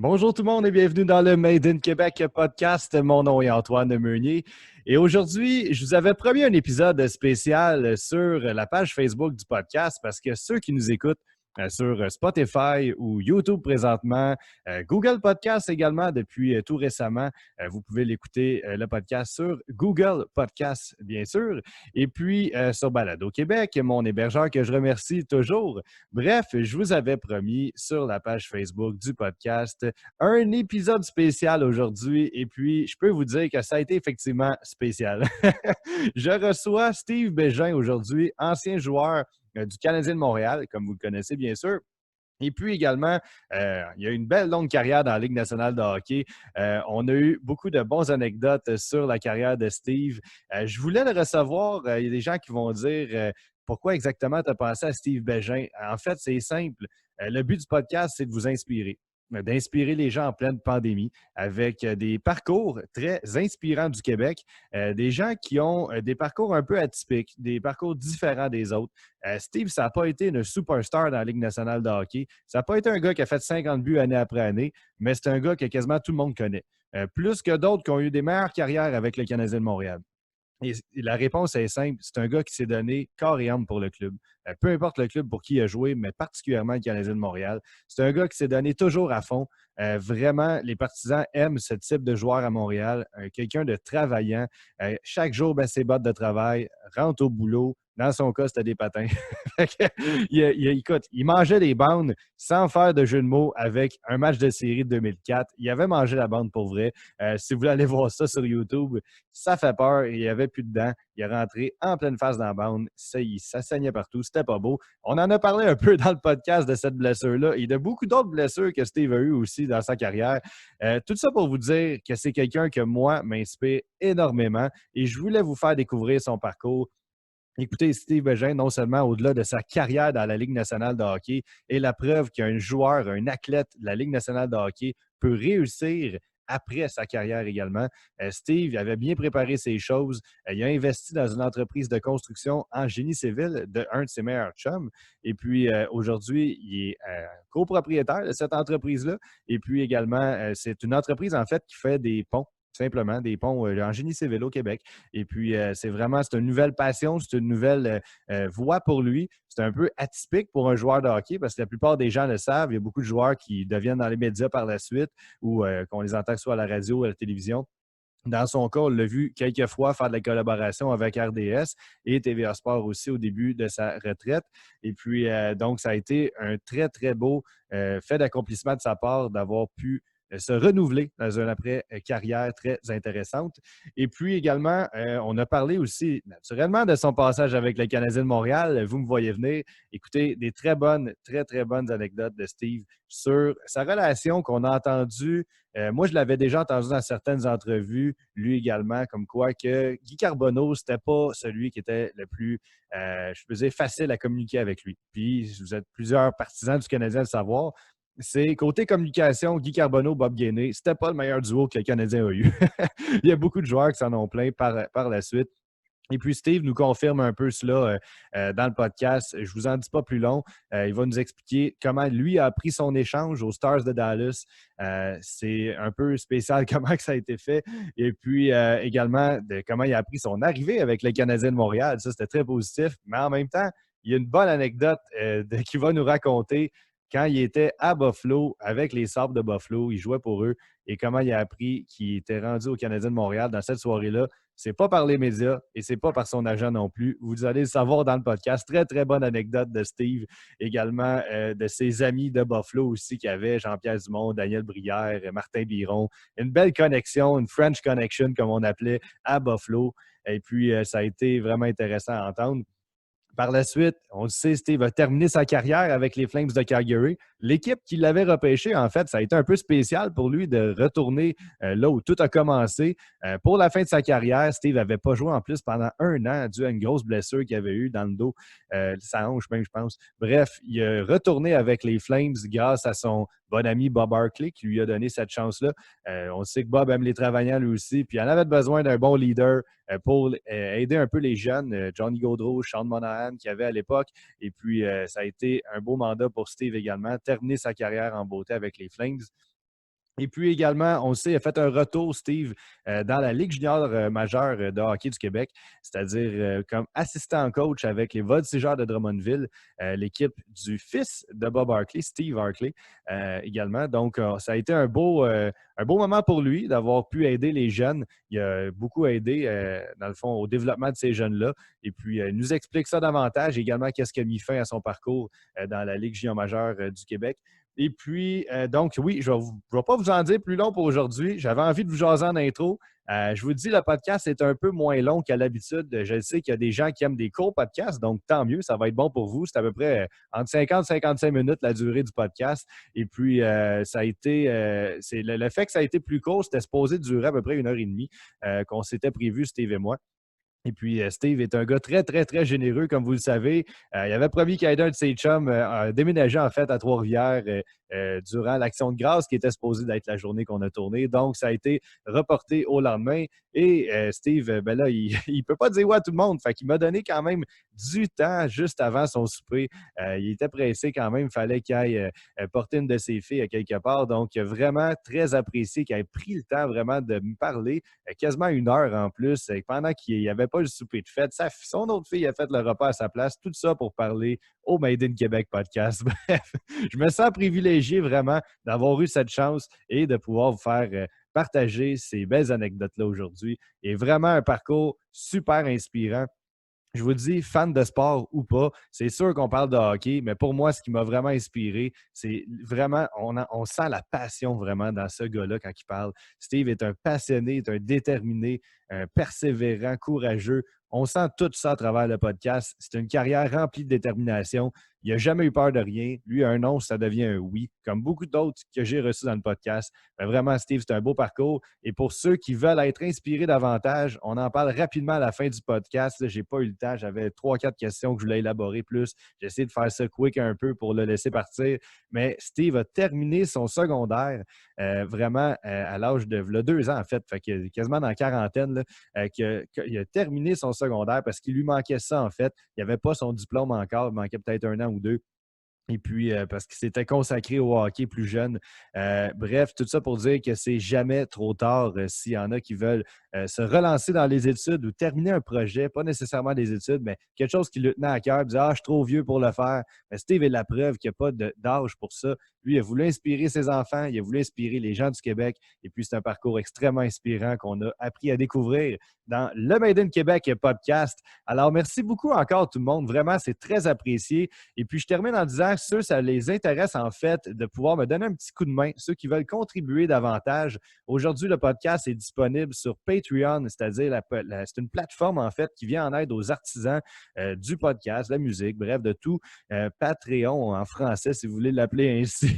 Bonjour tout le monde et bienvenue dans le Made in Québec podcast. Mon nom est Antoine Meunier et aujourd'hui, je vous avais promis un épisode spécial sur la page Facebook du podcast parce que ceux qui nous écoutent sur Spotify ou YouTube présentement, Google Podcast également depuis tout récemment, vous pouvez l'écouter le podcast sur Google Podcast bien sûr et puis sur Balado Québec, mon hébergeur que je remercie toujours. Bref, je vous avais promis sur la page Facebook du podcast un épisode spécial aujourd'hui et puis je peux vous dire que ça a été effectivement spécial. Je reçois Steve Bégin aujourd'hui, ancien joueur du Canadien de Montréal, comme vous le connaissez bien sûr. Et puis également, il y a une belle longue carrière dans la Ligue nationale de hockey. On a eu beaucoup de bonnes anecdotes sur la carrière de Steve. Je voulais le recevoir. Il y a des gens qui vont dire pourquoi exactement tu as pensé à Steve Bégin. En fait, c'est simple. Le but du podcast, c'est de vous inspirer, d'inspirer les gens en pleine pandémie avec des parcours très inspirants du Québec, des gens qui ont des parcours un peu atypiques, des parcours différents des autres. Steve, ça n'a pas été une superstar dans la Ligue nationale de hockey. Ça n'a pas été un gars qui a fait 50 buts année après année, mais c'est un gars que quasiment tout le monde connaît. Plus que d'autres qui ont eu des meilleures carrières avec le Canadien de Montréal. Et la réponse est simple. C'est un gars qui s'est donné corps et âme pour le club. Peu importe le club pour qui il a joué, mais particulièrement le Canadien de Montréal. C'est un gars qui s'est donné toujours à fond. Vraiment, les partisans aiment ce type de joueur à Montréal. Quelqu'un de travaillant. Chaque jour, ben, ses bottes de travail, rentre au boulot. Dans son cas, c'était des patins. Écoute, il mangeait des bandes sans faire de jeu de mots avec un match de série de 2004. Il avait mangé la bande pour vrai. Si vous voulez aller voir ça sur YouTube, ça fait peur. Il n'y avait plus de dents. Il est rentré en pleine face dans la bande. Ça saignait partout. C'était pas beau. On en a parlé un peu dans le podcast de cette blessure-là et de beaucoup d'autres blessures que Steve a eues aussi dans sa carrière. Tout ça pour vous dire que c'est quelqu'un que moi m'inspire énormément et je voulais vous faire découvrir son parcours. Écoutez, Steve Bégin, non seulement au-delà de sa carrière dans la Ligue nationale de hockey, est la preuve qu'un joueur, un athlète de la Ligue nationale de hockey peut réussir après sa carrière également. Steve avait bien préparé ses choses. Il a investi dans une entreprise de construction en génie civil de un de ses meilleurs chums. Et puis, aujourd'hui, il est copropriétaire de cette entreprise-là. Et puis également, c'est une entreprise, en fait, qui fait des ponts simplement, des ponts en génie civil au Québec. Et puis, c'est une nouvelle passion, c'est une nouvelle voie pour lui. C'est un peu atypique pour un joueur de hockey parce que la plupart des gens le savent. Il y a beaucoup de joueurs qui deviennent dans les médias par la suite ou qu'on les entend soit à la radio ou à la télévision. Dans son cas, on l'a vu quelques fois faire de la collaboration avec RDS et TVA Sport aussi au début de sa retraite. Et puis, donc, ça a été un très, très beau fait d'accomplissement de sa part d'avoir pu se renouveler dans une après-carrière très intéressante. Et puis également, on a parlé aussi naturellement de son passage avec le Canadien de Montréal. Vous me voyez venir. Écoutez, des très bonnes, très, très bonnes anecdotes de Steve sur sa relation qu'on a entendue. Moi, je l'avais déjà entendu dans certaines entrevues, lui également, comme quoi que Guy Carbonneau, c'était pas celui qui était le plus, je peux dire, facile à communiquer avec lui. Puis, vous êtes plusieurs partisans du Canadien à le savoir. C'est côté communication, Guy Carbonneau, Bob Gainey, c'était pas le meilleur duo que le Canadien a eu. Il y a beaucoup de joueurs qui s'en ont plein par la suite. Et puis, Steve nous confirme un peu cela dans le podcast. Je ne vous en dis pas plus long. Il va nous expliquer comment lui a pris son échange aux Stars de Dallas. C'est un peu spécial comment que ça a été fait. Et puis, également, de comment il a appris son arrivée avec le Canadien de Montréal. Ça, c'était très positif. Mais en même temps, il y a une bonne anecdote qu'il va nous raconter quand il était à Buffalo avec les Sabres de Buffalo. Il jouait pour eux. Et comment il a appris qu'il était rendu au Canadien de Montréal dans cette soirée-là. C'est pas par les médias et c'est pas par son agent non plus. Vous allez le savoir dans le podcast. Très, très bonne anecdote de Steve. Également de ses amis de Buffalo aussi qu'il y avait, Jean-Pierre Dumont, Daniel Brière, Martin Biron. Une belle connexion, une French connection comme on appelait à Buffalo. Et puis, ça a été vraiment intéressant à entendre. Par la suite, on le sait, Steve a terminé sa carrière avec les Flames de Calgary. L'équipe qui l'avait repêché, en fait, ça a été un peu spécial pour lui de retourner là où tout a commencé. Pour la fin de sa carrière, Steve n'avait pas joué en plus pendant un an dû à une grosse blessure qu'il avait eue dans le dos, sa hanche même, je pense. Bref, il est retourné avec les Flames grâce à son bon ami Bob Hartley qui lui a donné cette chance-là. On sait que Bob aime les travailleurs lui aussi, puis il en avait besoin d'un bon leader pour aider un peu les jeunes, Johnny Gaudreau, Sean Monahan qu'il y avait à l'époque. Et puis, ça a été un beau mandat pour Steve également, terminer sa carrière en beauté avec les Flames. Et puis également, on le sait, il a fait un retour, Steve, dans la Ligue junior majeure de hockey du Québec, c'est-à-dire comme assistant coach avec les Voltigeurs de Drummondville, l'équipe du fils de Bob Hartley, Steve Hartley, également. Donc, ça a été un beau moment pour lui d'avoir pu aider les jeunes. Il a beaucoup aidé, dans le fond, au développement de ces jeunes-là. Et puis, il nous explique ça davantage, également qu'est-ce qui a mis fin à son parcours dans la Ligue junior majeure du Québec. Et puis, donc, oui, je ne vais pas vous en dire plus long pour aujourd'hui. J'avais envie de vous jaser en intro. Je vous dis, le podcast est un peu moins long qu'à l'habitude. Je sais qu'il y a des gens qui aiment des courts podcasts, donc tant mieux, ça va être bon pour vous. C'est à peu près entre 50 et 55 minutes la durée du podcast. Et puis, ça a été, c'est le fait que ça a été plus court, c'était supposé durer à peu près 1 heure et demie qu'on s'était prévu, Steve et moi. Et puis, Steve est un gars très, très, très généreux, comme vous le savez. Il avait promis qu'il aidait un de ses chums à déménager, en fait, à Trois-Rivières durant l'Action de grâce, qui était supposée d'être la journée qu'on a tournée. Donc, ça a été reporté au lendemain. Et Steve, ben là, il ne peut pas dire ouais à tout le monde. Fait qu'il m'a donné quand même du temps juste avant son souper. Il était pressé quand même. Il fallait qu'il aille porter une de ses filles à quelque part. Donc, vraiment très apprécié qu'il ait pris le temps vraiment de me parler. Quasiment 1 heure en plus, pendant qu'il n'y avait pas le souper de fête. Son autre fille a fait le repas à sa place, tout ça pour parler au Made in Québec podcast. Bref, je me sens privilégié vraiment d'avoir eu cette chance et de pouvoir vous faire partager ces belles anecdotes-là aujourd'hui. Et vraiment un parcours super inspirant. Je vous dis, fan de sport ou pas, c'est sûr qu'on parle de hockey, mais pour moi, ce qui m'a vraiment inspiré, c'est vraiment, on sent la passion vraiment dans ce gars-là quand il parle. Steve est un passionné, est un déterminé, un persévérant, courageux. On sent tout ça à travers le podcast. C'est une carrière remplie de détermination. Il n'a jamais eu peur de rien. Lui, un non, ça devient un oui, comme beaucoup d'autres que j'ai reçus dans le podcast. Mais vraiment, Steve, c'est un beau parcours. Et pour ceux qui veulent être inspirés davantage, on en parle rapidement à la fin du podcast. Je n'ai pas eu le temps. J'avais 3-4 questions que je voulais élaborer plus. J'ai essayé de faire ça quick un peu pour le laisser partir. Mais Steve a terminé son secondaire vraiment à l'âge de 2 ans, en fait. Fait que quasiment dans la quarantaine, là, qu'il a terminé son secondaire parce qu'il lui manquait ça, en fait. Il n'avait pas son diplôme encore. Il manquait peut-être 1 an ou 2. Et puis, parce qu'il s'était consacré au hockey plus jeune. Bref, tout ça pour dire que c'est jamais trop tard s'il y en a qui veulent se relancer dans les études ou terminer un projet, pas nécessairement des études, mais quelque chose qui lui tenait à cœur, dire « Ah, je suis trop vieux pour le faire. » Mais Steve est la preuve qu'il n'y a pas d'âge pour ça. Lui, il a voulu inspirer ses enfants, il a voulu inspirer les gens du Québec. Et puis, c'est un parcours extrêmement inspirant qu'on a appris à découvrir dans le Made in Québec podcast. Alors, merci beaucoup encore tout le monde. Vraiment, c'est très apprécié. Et puis, je termine en disant, ceux, ça les intéresse en fait de pouvoir me donner un petit coup de main, ceux qui veulent contribuer davantage. Aujourd'hui, le podcast est disponible sur Patreon, c'est-à-dire c'est une plateforme en fait qui vient en aide aux artisans du podcast, de la musique, bref, de tout. Patreon en français, si vous voulez l'appeler ainsi.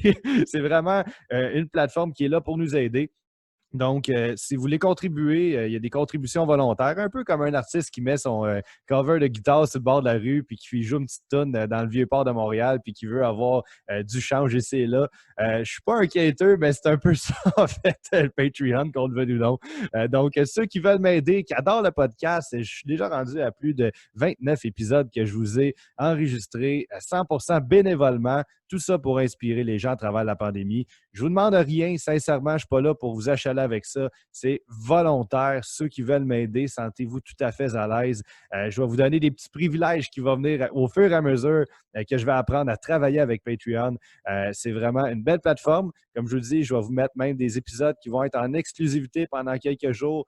C'est vraiment une plateforme qui est là pour nous aider. Donc, si vous voulez contribuer, il y a des contributions volontaires, un peu comme un artiste qui met son cover de guitare sur le bord de la rue puis qui joue une petite toune dans le Vieux-Port de Montréal puis qui veut avoir du change ici et là. Je ne suis pas un quêteur, mais c'est un peu ça, en fait, le Patreon, qu'on le veuille ou non. Donc, ceux qui veulent m'aider, qui adorent le podcast, je suis déjà rendu à plus de 29 épisodes que je vous ai enregistrés 100% bénévolement. Tout ça pour inspirer les gens à travers la pandémie. Je ne vous demande rien, sincèrement, je ne suis pas là pour vous achaler avec ça. C'est volontaire. Ceux qui veulent m'aider, sentez-vous tout à fait à l'aise. Je vais vous donner des petits privilèges qui vont venir au fur et à mesure que je vais apprendre à travailler avec Patreon. C'est vraiment une belle plateforme. Comme je vous dis, je vais vous mettre même des épisodes qui vont être en exclusivité pendant quelques jours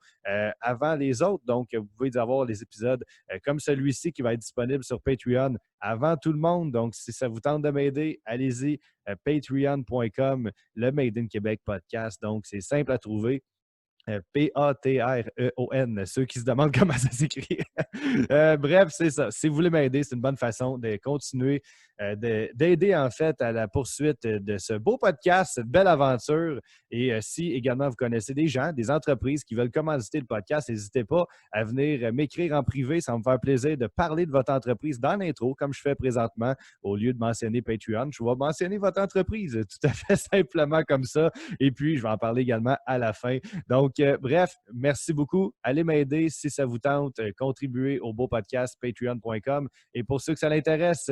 avant les autres. Donc, vous pouvez avoir les épisodes comme celui-ci qui va être disponible sur Patreon avant tout le monde. Donc, si ça vous tente de m'aider, allez-y, patreon.com, le Made in Québec podcast. Donc, c'est simple à trouver. Patreon, ceux qui se demandent comment ça s'écrit. Bref, c'est ça. Si vous voulez m'aider, c'est une bonne façon de continuer, d'aider en fait à la poursuite de ce beau podcast, cette belle aventure. Et si également vous connaissez des gens, des entreprises qui veulent commanditer le podcast, n'hésitez pas à venir m'écrire en privé. Ça va me faire plaisir de parler de votre entreprise dans l'intro, comme je fais présentement, au lieu de mentionner Patreon. Je vais mentionner votre entreprise tout à fait simplement comme ça. Et puis, je vais en parler également à la fin. Donc, bref, merci beaucoup. Allez m'aider si ça vous tente. Contribuez au beau podcast patreon.com. Et pour ceux que ça l'intéresse,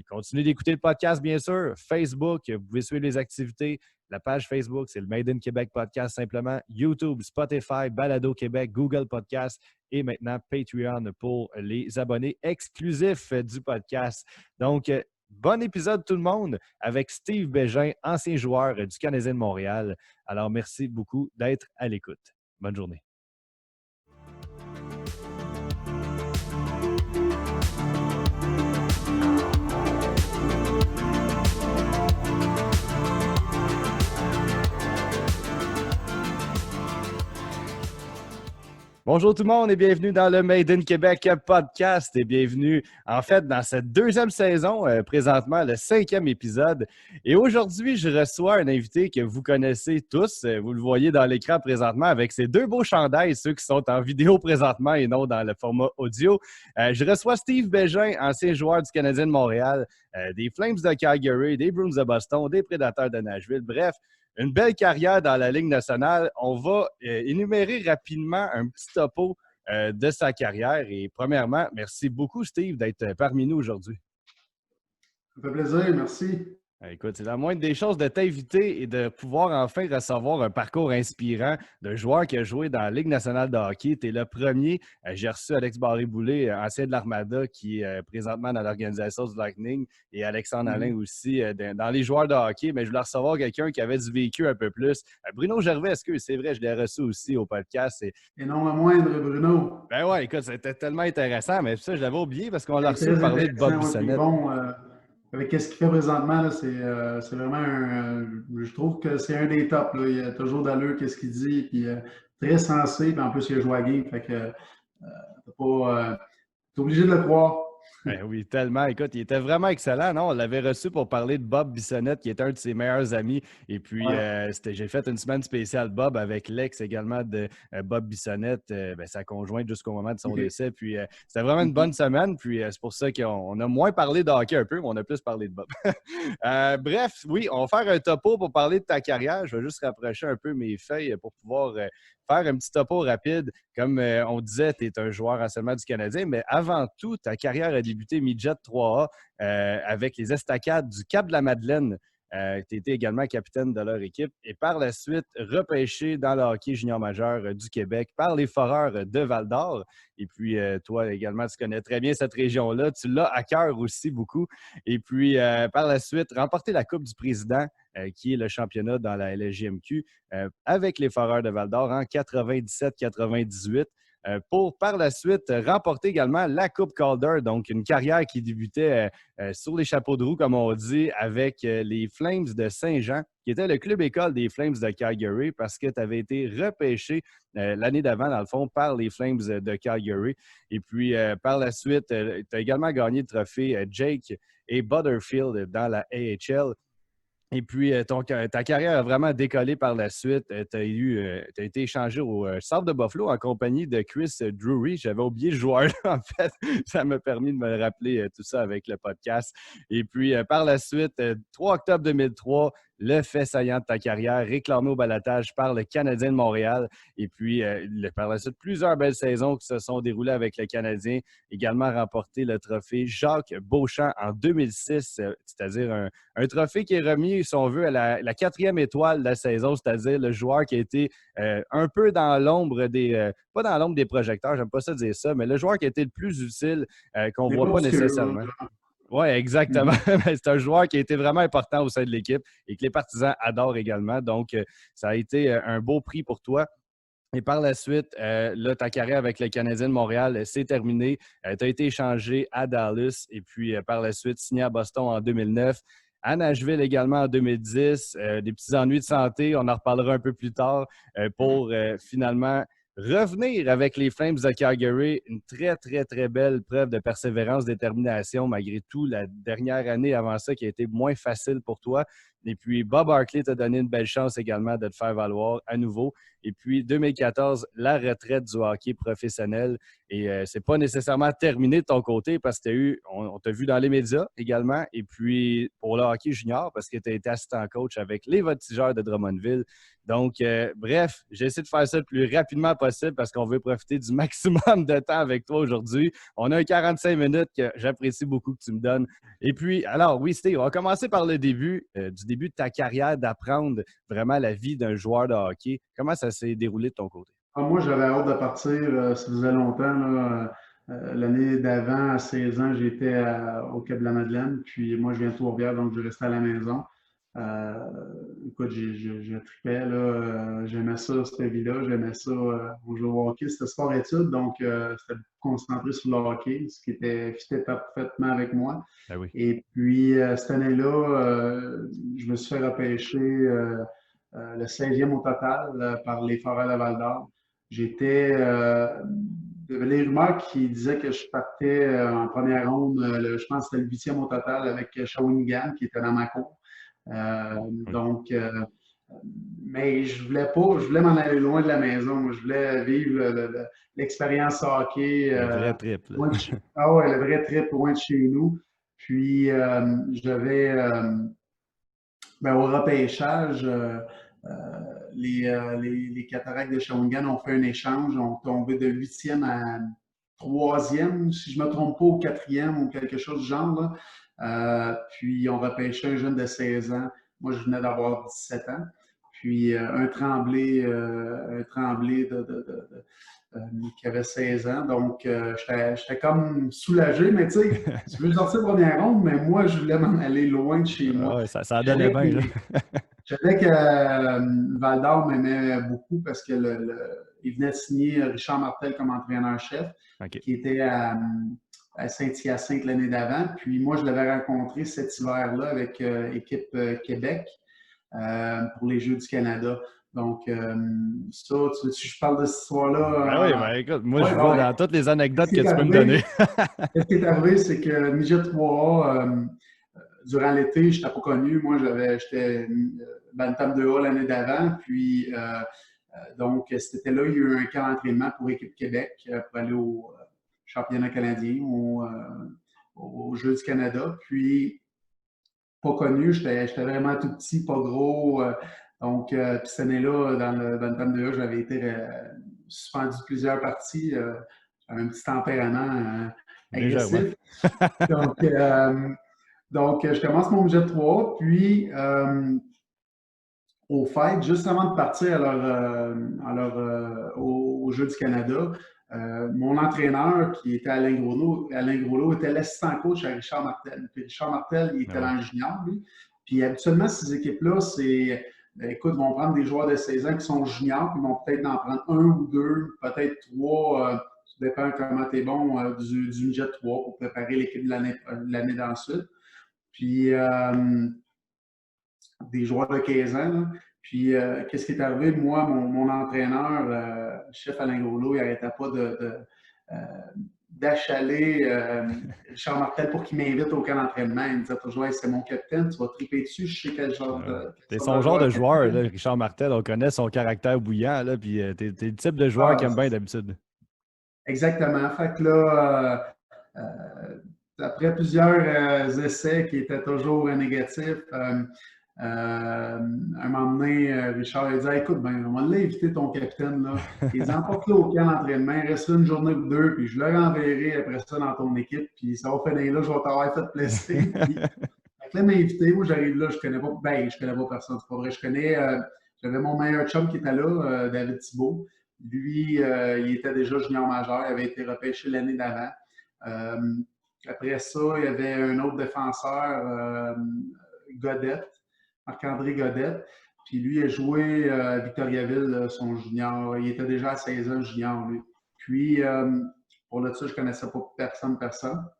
continuez d'écouter le podcast, bien sûr. Facebook, vous pouvez suivre les activités. La page Facebook, c'est le Made in Québec Podcast simplement. YouTube, Spotify, Balado Québec, Google Podcast et maintenant Patreon pour les abonnés exclusifs du podcast. Donc, bon épisode tout le monde avec Steve Bégin, ancien joueur du Canadien de Montréal. Alors, merci beaucoup d'être à l'écoute. Bonne journée. Bonjour tout le monde et bienvenue dans le Made in Québec podcast et bienvenue en fait dans cette deuxième saison, présentement le 5e épisode. Et aujourd'hui, je reçois un invité que vous connaissez tous, vous le voyez dans l'écran présentement avec ces deux beaux chandails, ceux qui sont en vidéo présentement et non dans le format audio. Je reçois Steve Bégin, ancien joueur du Canadien de Montréal, des Flames de Calgary, des Bruins de Boston, des Prédateurs de Nashville, bref. Une belle carrière dans la Ligue nationale. On va énumérer rapidement un petit topo de sa carrière. Et premièrement, merci beaucoup, Steve, d'être parmi nous aujourd'hui. Ça fait plaisir, merci. Écoute, c'est la moindre des choses de t'inviter et de pouvoir enfin recevoir un parcours inspirant d'un joueur qui a joué dans la Ligue nationale de hockey. Tu es le premier. J'ai reçu Alex Barré-Boulet, ancien de l'Armada, qui est présentement dans l'organisation du Lightning, et Alexandre Alain aussi, dans les joueurs de hockey. Mais je voulais recevoir quelqu'un qui avait du vécu un peu plus. Bruno Gervais, est-ce que c'est vrai? Je l'ai reçu aussi au podcast. Et non le moindre, Bruno. Ben ouais, écoute, c'était tellement intéressant, mais ça, je l'avais oublié parce qu'on l'a reçu parler de Bob Bissonnette. Avec ce qu'il fait présentement, là, c'est vraiment je trouve que c'est un des tops. Là. Il a toujours d'allure, qu'est-ce qu'il dit, puis très sensé, puis en plus, il a joué à game. Fait que t'es obligé de le croire. Ben oui, tellement. Écoute, il était vraiment excellent, non? On l'avait reçu pour parler de Bob Bissonnette, qui est un de ses meilleurs amis. Et puis, j'ai fait une semaine spéciale Bob avec l'ex également de Bob Bissonnette, sa conjointe jusqu'au moment de son décès. Puis, c'était vraiment une bonne semaine. Puis, c'est pour ça qu'on a moins parlé de hockey un peu, mais on a plus parlé de Bob. Bref, oui, on va faire un topo pour parler de ta carrière. Je vais juste rapprocher un peu mes feuilles pour pouvoir faire un petit topo rapide. Comme on disait, tu es un joueur anciennement du Canadien, mais avant tout, ta carrière a débuté midget 3A avec les Estacades du Cap-de-la-Madeleine. Tu étais également capitaine de leur équipe et par la suite repêché dans le hockey junior majeur du Québec par les Foreurs de Val-d'Or. Et puis, toi également, tu connais très bien cette région-là. Tu l'as à cœur aussi beaucoup. Et puis, par la suite, remporter la Coupe du Président, qui est le championnat dans la LSJMQ, avec les Foreurs de Val-d'Or en 97-98. Pour par la suite remporter également la Coupe Calder, donc une carrière qui débutait sur les chapeaux de roue, comme on dit, avec les Flames de Saint-Jean, qui était le club école des Flames de Calgary, parce que tu avais été repêché l'année d'avant, dans le fond, par les Flames de Calgary. Et puis, par la suite, tu as également gagné le trophée Jake et Butterfield dans la AHL. Et puis, ta carrière a vraiment décollé par la suite. Tu as été échangé au Centre de Buffalo en compagnie de Chris Drury. J'avais oublié le joueur, en fait. Ça m'a permis de me rappeler tout ça avec le podcast. Et puis, par la suite, 3 octobre 2003, le fait saillant de ta carrière, réclamé au balotage par le Canadien de Montréal. Et puis, par la suite, plusieurs belles saisons qui se sont déroulées avec le Canadien. Également remporté le trophée Jacques Beauchamp en 2006, c'est-à-dire un trophée qui est remis, si on veut, à la 4e étoile de la saison, c'est-à-dire le joueur qui a été un peu dans l'ombre pas dans l'ombre des projecteurs, j'aime pas ça dire ça, mais le joueur qui a été le plus utile, qu'on ne voit pas nécessairement. Oui, exactement. C'est un joueur qui a été vraiment important au sein de l'équipe et que les partisans adorent également. Donc, ça a été un beau prix pour toi. Et par la suite, là, ta carrière avec le Canadien de Montréal, c'est terminé. Tu as été échangé à Dallas et puis par la suite signé à Boston en 2009. À Nashville également en 2010. Des petits ennuis de santé, on en reparlera un peu plus tard pour finalement revenir avec les Flames de Calgary. Une très, très, très belle preuve de persévérance, détermination, malgré tout, la dernière année avant ça qui a été moins facile pour toi. Et puis, Bob Hartley t'a donné une belle chance également de te faire valoir à nouveau. Et puis, 2014, la retraite du hockey professionnel. Et c'est pas nécessairement terminé de ton côté parce que on t'a vu dans les médias également. Et puis, pour le hockey junior, parce que tu as été assistant coach avec les Voltigeurs de Drummondville. Donc, bref, j'essaie de faire ça le plus rapidement possible parce qu'on veut profiter du maximum de temps avec toi aujourd'hui. On a un 45 minutes que j'apprécie beaucoup que tu me donnes. Et puis, alors, oui, Steve, on va commencer par le début, du début de ta carrière d'apprendre vraiment la vie d'un joueur de hockey. Comment ça s'est déroulé de ton côté? Moi, j'avais hâte de partir. Ça faisait longtemps. Là. L'année d'avant, à 16 ans, j'étais au Cap de la Madeleine. Puis moi, je viens de Trois-Rivières, donc je restais à la maison. Euh, Écoute, je tripais. J'aimais ça, cette vie-là. J'aimais ça. On jouait au hockey. C'était sport-études, donc c'était concentré sur le hockey, ce qui fitait parfaitement avec moi. Ben oui. Et puis, cette année-là, je me suis fait repêcher le 16e au total par les Foreurs de Val-d'Or. J'étais. Il y avait les rumeurs qui disaient que je partais en première ronde, je pense que c'était le 8e au total avec Shawinigan qui était dans ma cour. Oui. Donc, mais je voulais pas, je voulais m'en aller loin de la maison. Je voulais vivre l'expérience hockey. Le vrai trip. Ah ouais, le vrai trip loin de chez nous. Puis, j'avais, au repêchage, les Cataractes de Shawinigan ont fait un échange, ont tombé de 8e à 3e, si je ne me trompe pas, au 4e ou quelque chose du genre. Là. Puis ils ont repêché un jeune de 16 ans. Moi, je venais d'avoir 17 ans. Puis un Tremblay qui avait 16 ans. Donc, j'étais comme soulagé, mais tu sais, tu veux sortir première ronde, mais moi, je voulais m'en aller loin de chez moi. Ouais, ça donnait bien. Je savais que Val d'Or m'aimait beaucoup parce que il venait de signer Richard Martel comme entraîneur-chef, Okay. qui était à Saint-Hyacinthe l'année d'avant. Puis moi, je l'avais rencontré cet hiver-là avec équipe Québec pour les Jeux du Canada. Donc, ça, tu veux que je parle de cette histoire-là? Oui, écoute, moi, je vois dans toutes les anecdotes que tu peux me donner. Ce qui est arrivé, c'est que Midget 3A, durant l'été, je n'étais pas connu. Moi, j'étais Bantam 2A l'année d'avant. Puis, donc, c'était là, il y a eu un camp d'entraînement pour Équipe Québec pour aller au championnat canadien, aux Jeux du Canada. Puis, pas connu, j'étais vraiment tout petit, pas gros. Donc, puis cette année-là, dans le Bantam 2A, j'avais été suspendu plusieurs parties. J'avais un petit tempérament agressif. Donc, je commence mon budget 3, puis au fait, juste avant de partir au Jeux du Canada, mon entraîneur, qui était Alain Groslo, était l'assistant coach à Richard Martel. Puis Richard Martel, il était dans le junior, lui. Puis habituellement, ces équipes-là, écoute, vont prendre des joueurs de 16 ans qui sont juniors, puis ils vont peut-être en prendre un ou deux, peut-être trois, ça dépend comment tu es bon, du budget 3 pour préparer l'équipe de l'année d'ensuite. Puis, des joueurs de 15 ans. Là. Puis, qu'est-ce qui est arrivé? Moi, mon entraîneur, chef Alain Groslo, il n'arrêtait pas d'achaler Richard Martel pour qu'il m'invite au camp d'entraînement. Il me disait toujours, c'est mon capitaine, tu vas triper dessus, je sais quel genre de. T'es son genre de joueur, là, Richard Martel. On connaît son caractère bouillant, là, puis t'es le type de joueur qu'il aime bien d'habitude. Exactement. Fait que là, après plusieurs essais qui étaient toujours négatifs, un moment donné, Richard a dit écoute, on va l'inviter ton capitaine. Là. Il dit emporte-le au camp d'entraînement, reste une journée ou deux, puis je le renverrai après ça dans ton équipe, puis ça va finir là, je vais t'avoir fait plaisir. Puis, là, m'a invité, moi j'arrive là, je connais pas personne, c'est pas vrai. J'avais mon meilleur chum qui était là, David Thibault. Lui, il était déjà junior majeur, il avait été repêché l'année d'avant. Après ça, il y avait un autre défenseur, Godette. Marc-André Godette. Puis lui a joué à Victoriaville, son junior. Il était déjà à 16 ans junior, lui. Puis, pour là-dessus, je ne connaissais pas personne.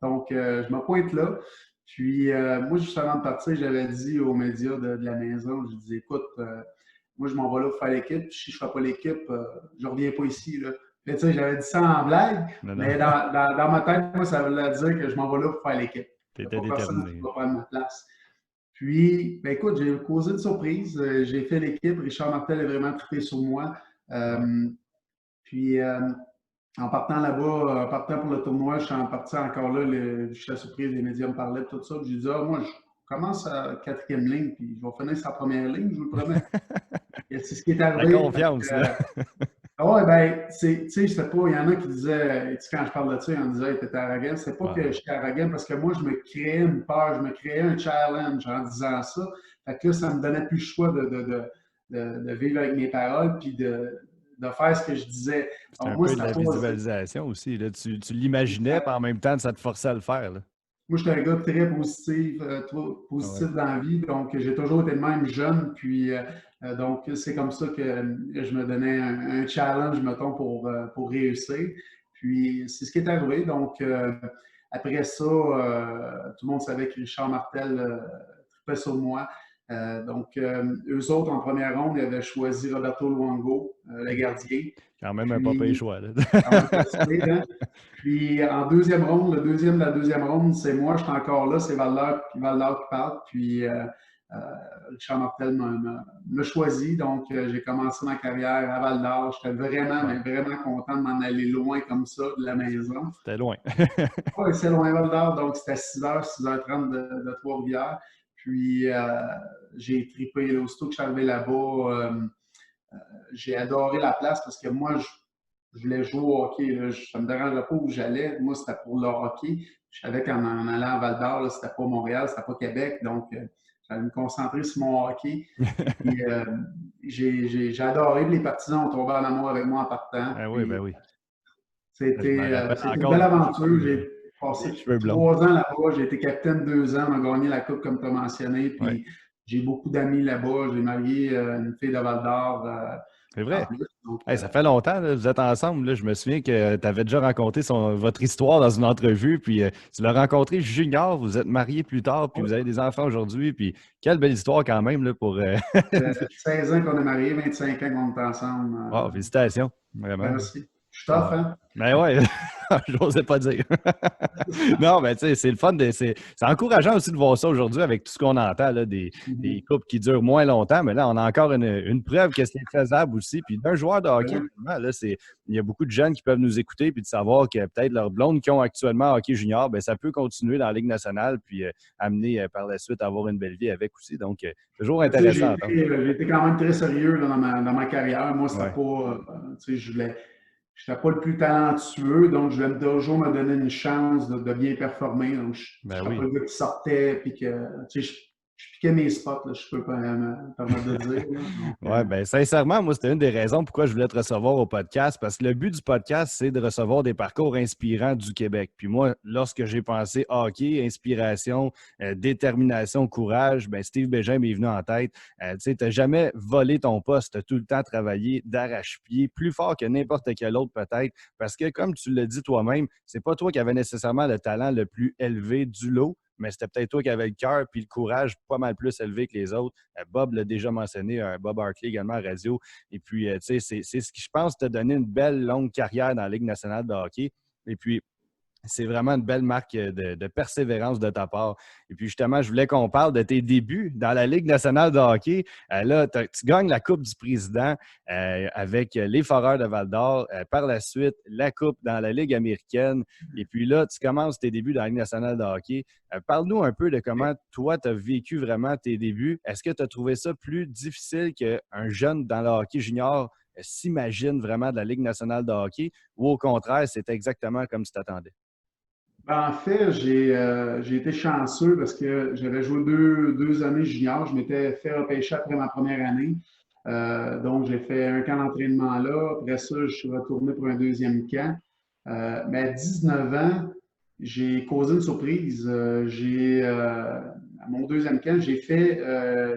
Donc, je me pointe là. Puis, moi, juste avant de partir, j'avais dit aux médias de la maison, je disais, écoute, moi, je m'en vais là pour faire l'équipe. Si je ne fais pas l'équipe, je ne reviens pas ici. Là. Puis, tu sais, j'avais dit ça en blague, mais dans ma tête, moi, ça voulait dire que je m'en vais là pour faire l'équipe. T'étais déterminé. Personne qui va prendre ma place. Puis, écoute, j'ai causé de surprise. J'ai fait l'équipe. Richard Martel est vraiment trippé sur moi. Puis, en partant là-bas, en partant pour le tournoi, je suis parti encore là. Je suis à surprise, les médias me parlaient de tout ça. J'ai dit, moi, je commence à 4e ligne, puis je vais finir sa première ligne, je vous le promets. C'est ce qui est arrivé. La confiance, Ah ouais, ben, tu sais, je sais pas, il y en a qui disaient, tu sais, quand je parle de ça, on disait, t'étais arrogant. C'est pas que Ouais. j'étais arrogant parce que moi, je me créais une peur, je me créais un challenge en disant ça. Fait que là, ça me donnait plus le choix de vivre avec mes paroles puis de faire ce que je disais. C'est Donc, un moi, peu de c'était la pas. visualisation aussi. Là. Tu l'imaginais, puis en même temps, ça te forçait à le faire. Là. Moi, j'étais un gars très positif, Ouais. positif dans la vie, donc j'ai toujours été le même jeune, puis donc c'est comme ça que je me donnais un challenge, mettons, pour réussir. Puis c'est ce qui est arrivé. Donc après ça, tout le monde savait que Richard Martel trippait sur moi. Donc eux autres, en première ronde, ils avaient choisi Roberto Luongo, le gardien. Quand même un pas pire Puis choix. Là. quand même pas si pire, hein? Puis en deuxième ronde, le deuxième de la deuxième ronde, c'est moi, je suis encore là, c'est Val-d'Or qui parle. Puis euh, Richard Martel m'a choisi, donc j'ai commencé ma carrière à Val-d'Or. J'étais vraiment, Ouais. mais vraiment content de m'en aller loin comme ça de la maison. C'était loin. Oui, c'est loin Val-d'Or, donc c'était 6h30 de Trois-Rivières. Puis j'ai tripé, là, aussitôt que je suis arrivé là-bas, j'ai adoré la place parce que moi, je voulais jouer au hockey. Là. Ça ne me dérangeait pas où j'allais. Moi, c'était pour le hockey. Je savais qu'en allant à Val d'Or, c'était pas Montréal, c'était pas Québec. Donc, j'allais me concentrer sur mon hockey. Puis, j'ai adoré. Les partisans ont tombé en amour avec moi en partant. Ah oui, ben Puis, oui. Je me rappelle c'était une encore belle des aventure. cheveux, J'ai passé des cheveux blonds. 3 ans là-bas. J'ai été capitaine 2 ans. On a gagné la coupe, comme tu as mentionné. Ouais. Puis, j'ai beaucoup d'amis là-bas. J'ai marié une fille de Val d'Or C'est en vrai. plus. Donc, Hey, ça fait longtemps, là, vous êtes ensemble. Là. Je me souviens que tu avais déjà raconté votre histoire dans une entrevue, puis tu l'as rencontré junior, vous êtes mariés plus tard, puis vous avez des enfants aujourd'hui, puis quelle belle histoire quand même là, pour... 16 ans qu'on est mariés, 25 ans qu'on est ensemble. Wow, félicitations, vraiment. Merci. Je suis tough, Ouais. hein? Mais ouais, j'osais pas dire. Non, mais tu sais, c'est le fun. C'est encourageant aussi de voir ça aujourd'hui avec tout ce qu'on entend, là, des Mhm. couples qui durent moins longtemps. Mais là, on a encore une preuve que c'est faisable aussi. Puis d'un joueur de hockey, Vraiment. finalement, là, il y a beaucoup de jeunes qui peuvent nous écouter puis de savoir que peut-être leurs blondes qui ont actuellement hockey junior, ben, ça peut continuer dans la Ligue nationale puis amener par la suite à avoir une belle vie avec aussi. Donc, toujours Tu sais, intéressant à entendre. j'ai été quand même très sérieux là, dans ma carrière. Moi, c'était Ouais. pas, tu sais, je n'étais pas le plus talentueux, donc je voulais toujours me donner une chance de bien performer. Donc, je Ben n'étais pas oui. le gars qui sortait, puis que, tu sais, je piquais mes spots, là, je peux pas me permettre de dire. Là. Donc, Ouais, ben sincèrement, moi, c'était une des raisons pourquoi je voulais te recevoir au podcast, parce que le but du podcast, c'est de recevoir des parcours inspirants du Québec. Puis moi, lorsque j'ai pensé hockey, inspiration, détermination, courage, ben Steve Bégin m'est venu en tête. Tu sais, t'as jamais volé ton poste, t'as tout le temps travaillé d'arrache-pied, plus fort que n'importe quel autre peut-être, parce que comme tu l'as dit toi-même, c'est pas toi qui avais nécessairement le talent le plus élevé du lot, mais c'était peut-être toi qui avais le cœur puis le courage pas mal plus élevé que les autres. Bob l'a déjà mentionné, Bob Hartley également à radio. Et puis, tu sais, c'est ce qui, je pense, t'a donné une belle longue carrière dans la Ligue nationale de hockey. Et puis, c'est vraiment une belle marque de persévérance de ta part. Et puis justement, je voulais qu'on parle de tes débuts dans la Ligue nationale de hockey. Là, tu gagnes la Coupe du Président avec les Foreurs de Val-d'Or. Par la suite, la Coupe dans la Ligue américaine. Et puis là, tu commences tes débuts dans la Ligue nationale de hockey. Parle-nous un peu de comment toi, tu as vécu vraiment tes débuts. Est-ce que tu as trouvé ça plus difficile qu'un jeune dans le hockey junior s'imagine vraiment de la Ligue nationale de hockey ou au contraire, c'est exactement comme tu t'attendais? ben, en fait, j'ai été chanceux parce que j'avais joué 2 années junior. Je m'étais fait repêcher après ma première année. Donc, j'ai fait un camp d'entraînement là. Après ça, je suis retourné pour un deuxième camp. Mais à 19 ans, j'ai causé une surprise. À mon deuxième camp, j'ai fait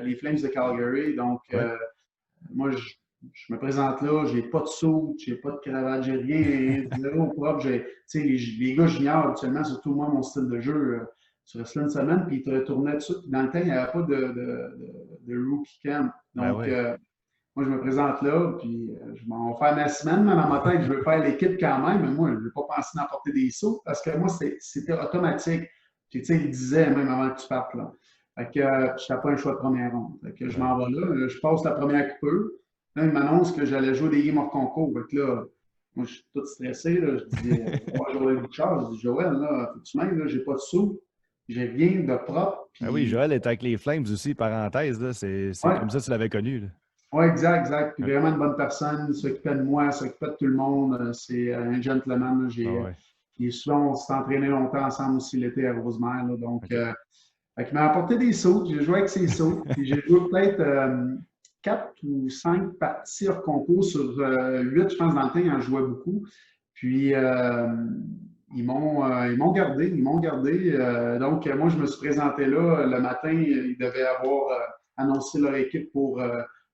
les Flames de Calgary. Donc, Oui. moi, je me présente là, j'ai pas de saut, j'ai pas de cravate, j'ai rien, zéro propre. Tu sais, les gars juniors, habituellement, surtout moi, mon style de jeu, tu restes là une semaine, puis ils te retournaient dessus. Puis dans le temps, il n'y avait pas de rookie camp. Ben Donc, oui. moi, je me présente là, puis je m'en vais faire ma semaine, mais dans ma tête, je veux faire l'équipe quand même, mais moi, je ne veux pas penser d'emporter des sauts parce que moi, c'était automatique. Puis, tu sais, il disait même avant que tu partes là. Fait que je n'avais pas un choix de première ronde. Fait que je Ben m'en oui. vais là, je passe la première coupeur. Là, il m'annonce que j'allais jouer des games hors concours. Fait que là, moi, je suis tout stressé. Là. Je dis, ouais, Joël Bouchard, je dis, Joël, là, faut que tu m'aides, là, j'ai pas de sous. J'ai rien de propre. Ben oui, Puis, Joël est avec les Flames aussi, parenthèse, là. C'est ouais, comme ça que tu l'avais connu. Là. Oui, exact, exact. Puis Ouais. vraiment une bonne personne, il s'occupait de moi, il s'occupait de tout le monde. C'est un gentleman. Là. Ah ouais. Puis souvent, on s'est entraîné longtemps ensemble aussi l'été à Rosemère. Là. Donc, OK. fait qu'il m'a apporté des sauts. J'ai joué avec ses sauts. Puis j'ai joué peut-être 4 ou 5 parties hors concours sur 8, je pense, dans le temps, il en jouait beaucoup. Puis ils m'ont gardé. Ils m'ont gardé. Donc, moi, je me suis présenté là le matin. Ils devaient avoir annoncé leur équipe pour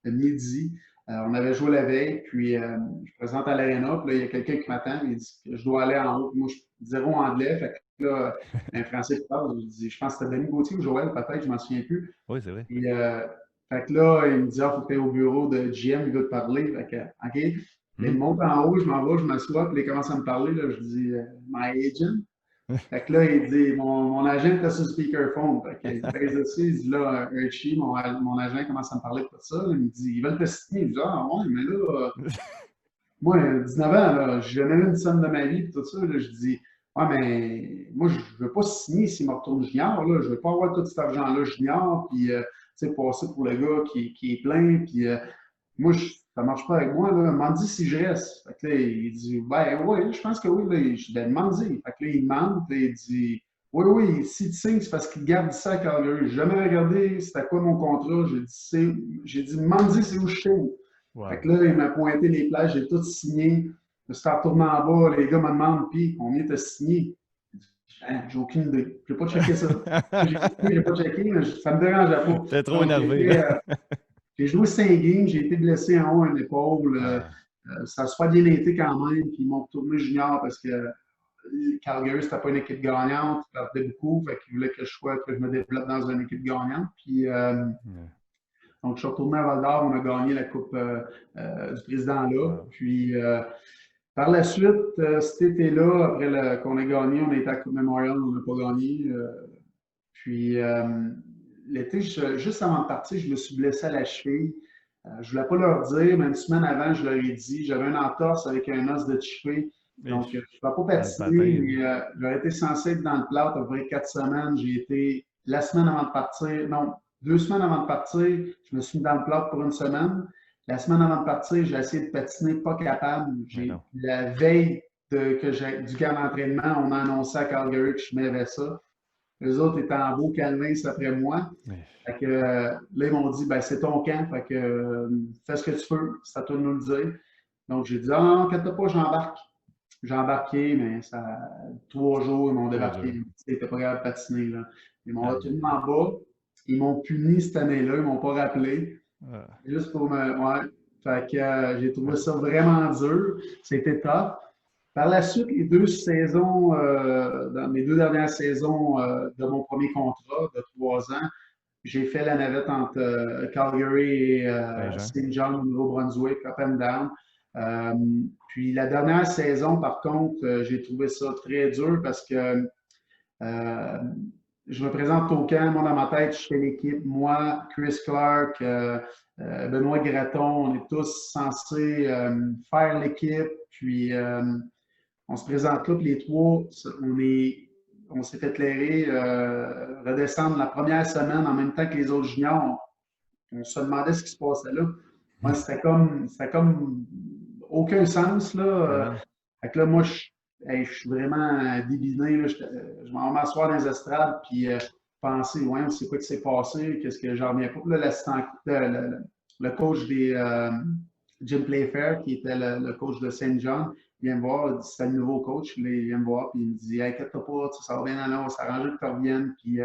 midi. On avait joué la veille, puis je présente à l'aréna, puis là, il y a quelqu'un qui m'attend, il dit que je dois aller en haut. Puis moi, je zéro anglais, fait que là, un français qui parle, je dis, je pense que c'était Denis Gauthier ou Joël, peut-être, je m'en souviens plus. Oui, c'est vrai. Puis, fait que là, il me dit, ah, faut que tu ailles au bureau de GM, il veut te parler. Fait que, OK. Là, il me monte en haut, je m'en vais, je m'assois, puis là, il commence à me parler. Là, je dis, my agent. Fait que là, il dit, mon agent était sur speakerphone. Fait qu'il baisse dessus, il dit, là, Archie, mon agent commence à me parler de tout ça. Il me dit, ils veulent te signer. Je dis, ah, ouais, mais là, moi, 19 ans, là, j'ai jamais eu une somme de ma vie, puis tout ça. Là, je dis, ouais, mais moi, je veux pas signer s'il me retourne junior. Là, je veux pas avoir tout cet argent-là junior, puis, tu sais, passer pour le gars qui est plein, puis moi, ça marche pas avec moi, là. M'en dit si je reste. Fait que là, il dit, ben oui, je pense que oui. Là, je dis, ben, demande-y. Fait que là, il demande, puis il dit, oui, oui, si tu signes, c'est parce qu'il garde ça à Calgary. J'ai jamais regardé c'était quoi mon contrat. J'ai dit, demande-y c'est où je signe. Fait Wow. que là, il m'a pointé les plages, j'ai tout signé. Je me suis retourné en bas, les gars me demandent, puis combien t'as signé? Hein, j'ai aucune idée. J'ai pas checké ça. J'ai pas checké, mais ça me dérangeait pas. T'es trop Donc, énervé, là. j'ai joué 5 games, j'ai été blessé en haut à une épaule. Ah, Ça a super bien été quand même, puis ils m'ont retourné junior parce que Calgary, c'était pas une équipe gagnante, ils perdaient beaucoup, fait qu'ils voulaient que je me développe dans une équipe gagnante. Puis, ouais. donc, je suis retourné à Val d'Or, on a gagné la Coupe du Président là. Wow. Puis, par la suite, cet été-là, qu'on a gagné, on a été à Coupe Memorial, on n'a pas gagné. Puis, l'été, juste avant de partir, je me suis blessé à la cheville. Je ne voulais pas leur dire, mais une semaine avant, je leur ai dit, j'avais une entorse avec un os de cheville. Et Donc, je ne vais pas dans le patiner, patin, là. mais j'aurais été censé être dans le plâtre à peu près 4 semaines. J'ai été la semaine avant de partir, non, 2 semaines avant de partir, je me suis mis dans le plâtre pour une semaine. La semaine avant de partir, j'ai essayé de patiner, pas capable. Mais non. La veille du camp d'entraînement, on a annoncé à Calgary que je m'avais ça. Les autres étaient en beau calming après moi. Mais- Fait que, là, ils m'ont dit, ben, c'est ton camp, fait que fais ce que tu peux, c'est à toi de nous le dire. Donc, j'ai dit, ah, non, inquiète pas, j'embarque. J'ai embarqué, mais ça, 3 jours, ils m'ont Trop dur. débarqué. Ils n'étaient pas capables de patiner. Là. Ils m'ont Aïe, retenu aïe, en bas. Ils m'ont puni cette année-là. Ils ne m'ont pas rappelé. aïe. Ah, Juste pour me. Ouais. Fait que j'ai trouvé ouais. ça vraiment dur. C'était tough. Par la suite, les 2 saisons, dans mes 2 dernières saisons de mon premier contrat de 3 ans, j'ai fait la navette entre Calgary et Saint-Jean. Saint John au Nouveau-Brunswick, up and down. Euh, Puis la dernière saison, par contre, j'ai trouvé ça très dur parce que euh, je me présente au camp, moi dans ma tête, je fais l'équipe. Moi, Chris Clark, Benoît Graton, on est tous censés faire l'équipe. Puis on se présente là, puis les trois, on s'est fait éclairer, redescendre la première semaine en même temps que les autres juniors. On se demandait ce qui se passait là. Moi, c'était comme aucun sens. Là. Mais non. Fait que là, moi, je suis vraiment débiné. Là. Je m'en vais m'asseoir dans les estrades, puis penser, ouais, c'est quoi qui s'est passé, qu'est-ce que j'en reviens pas. Puis là, le coach des Jim Playfair, qui était le coach de Saint John, il vient me voir, c'était le nouveau coach, il vient me voir, puis il me dit, hey, inquiète-toi pas, ça va bien aller, on va s'arranger que tu reviennes. Puis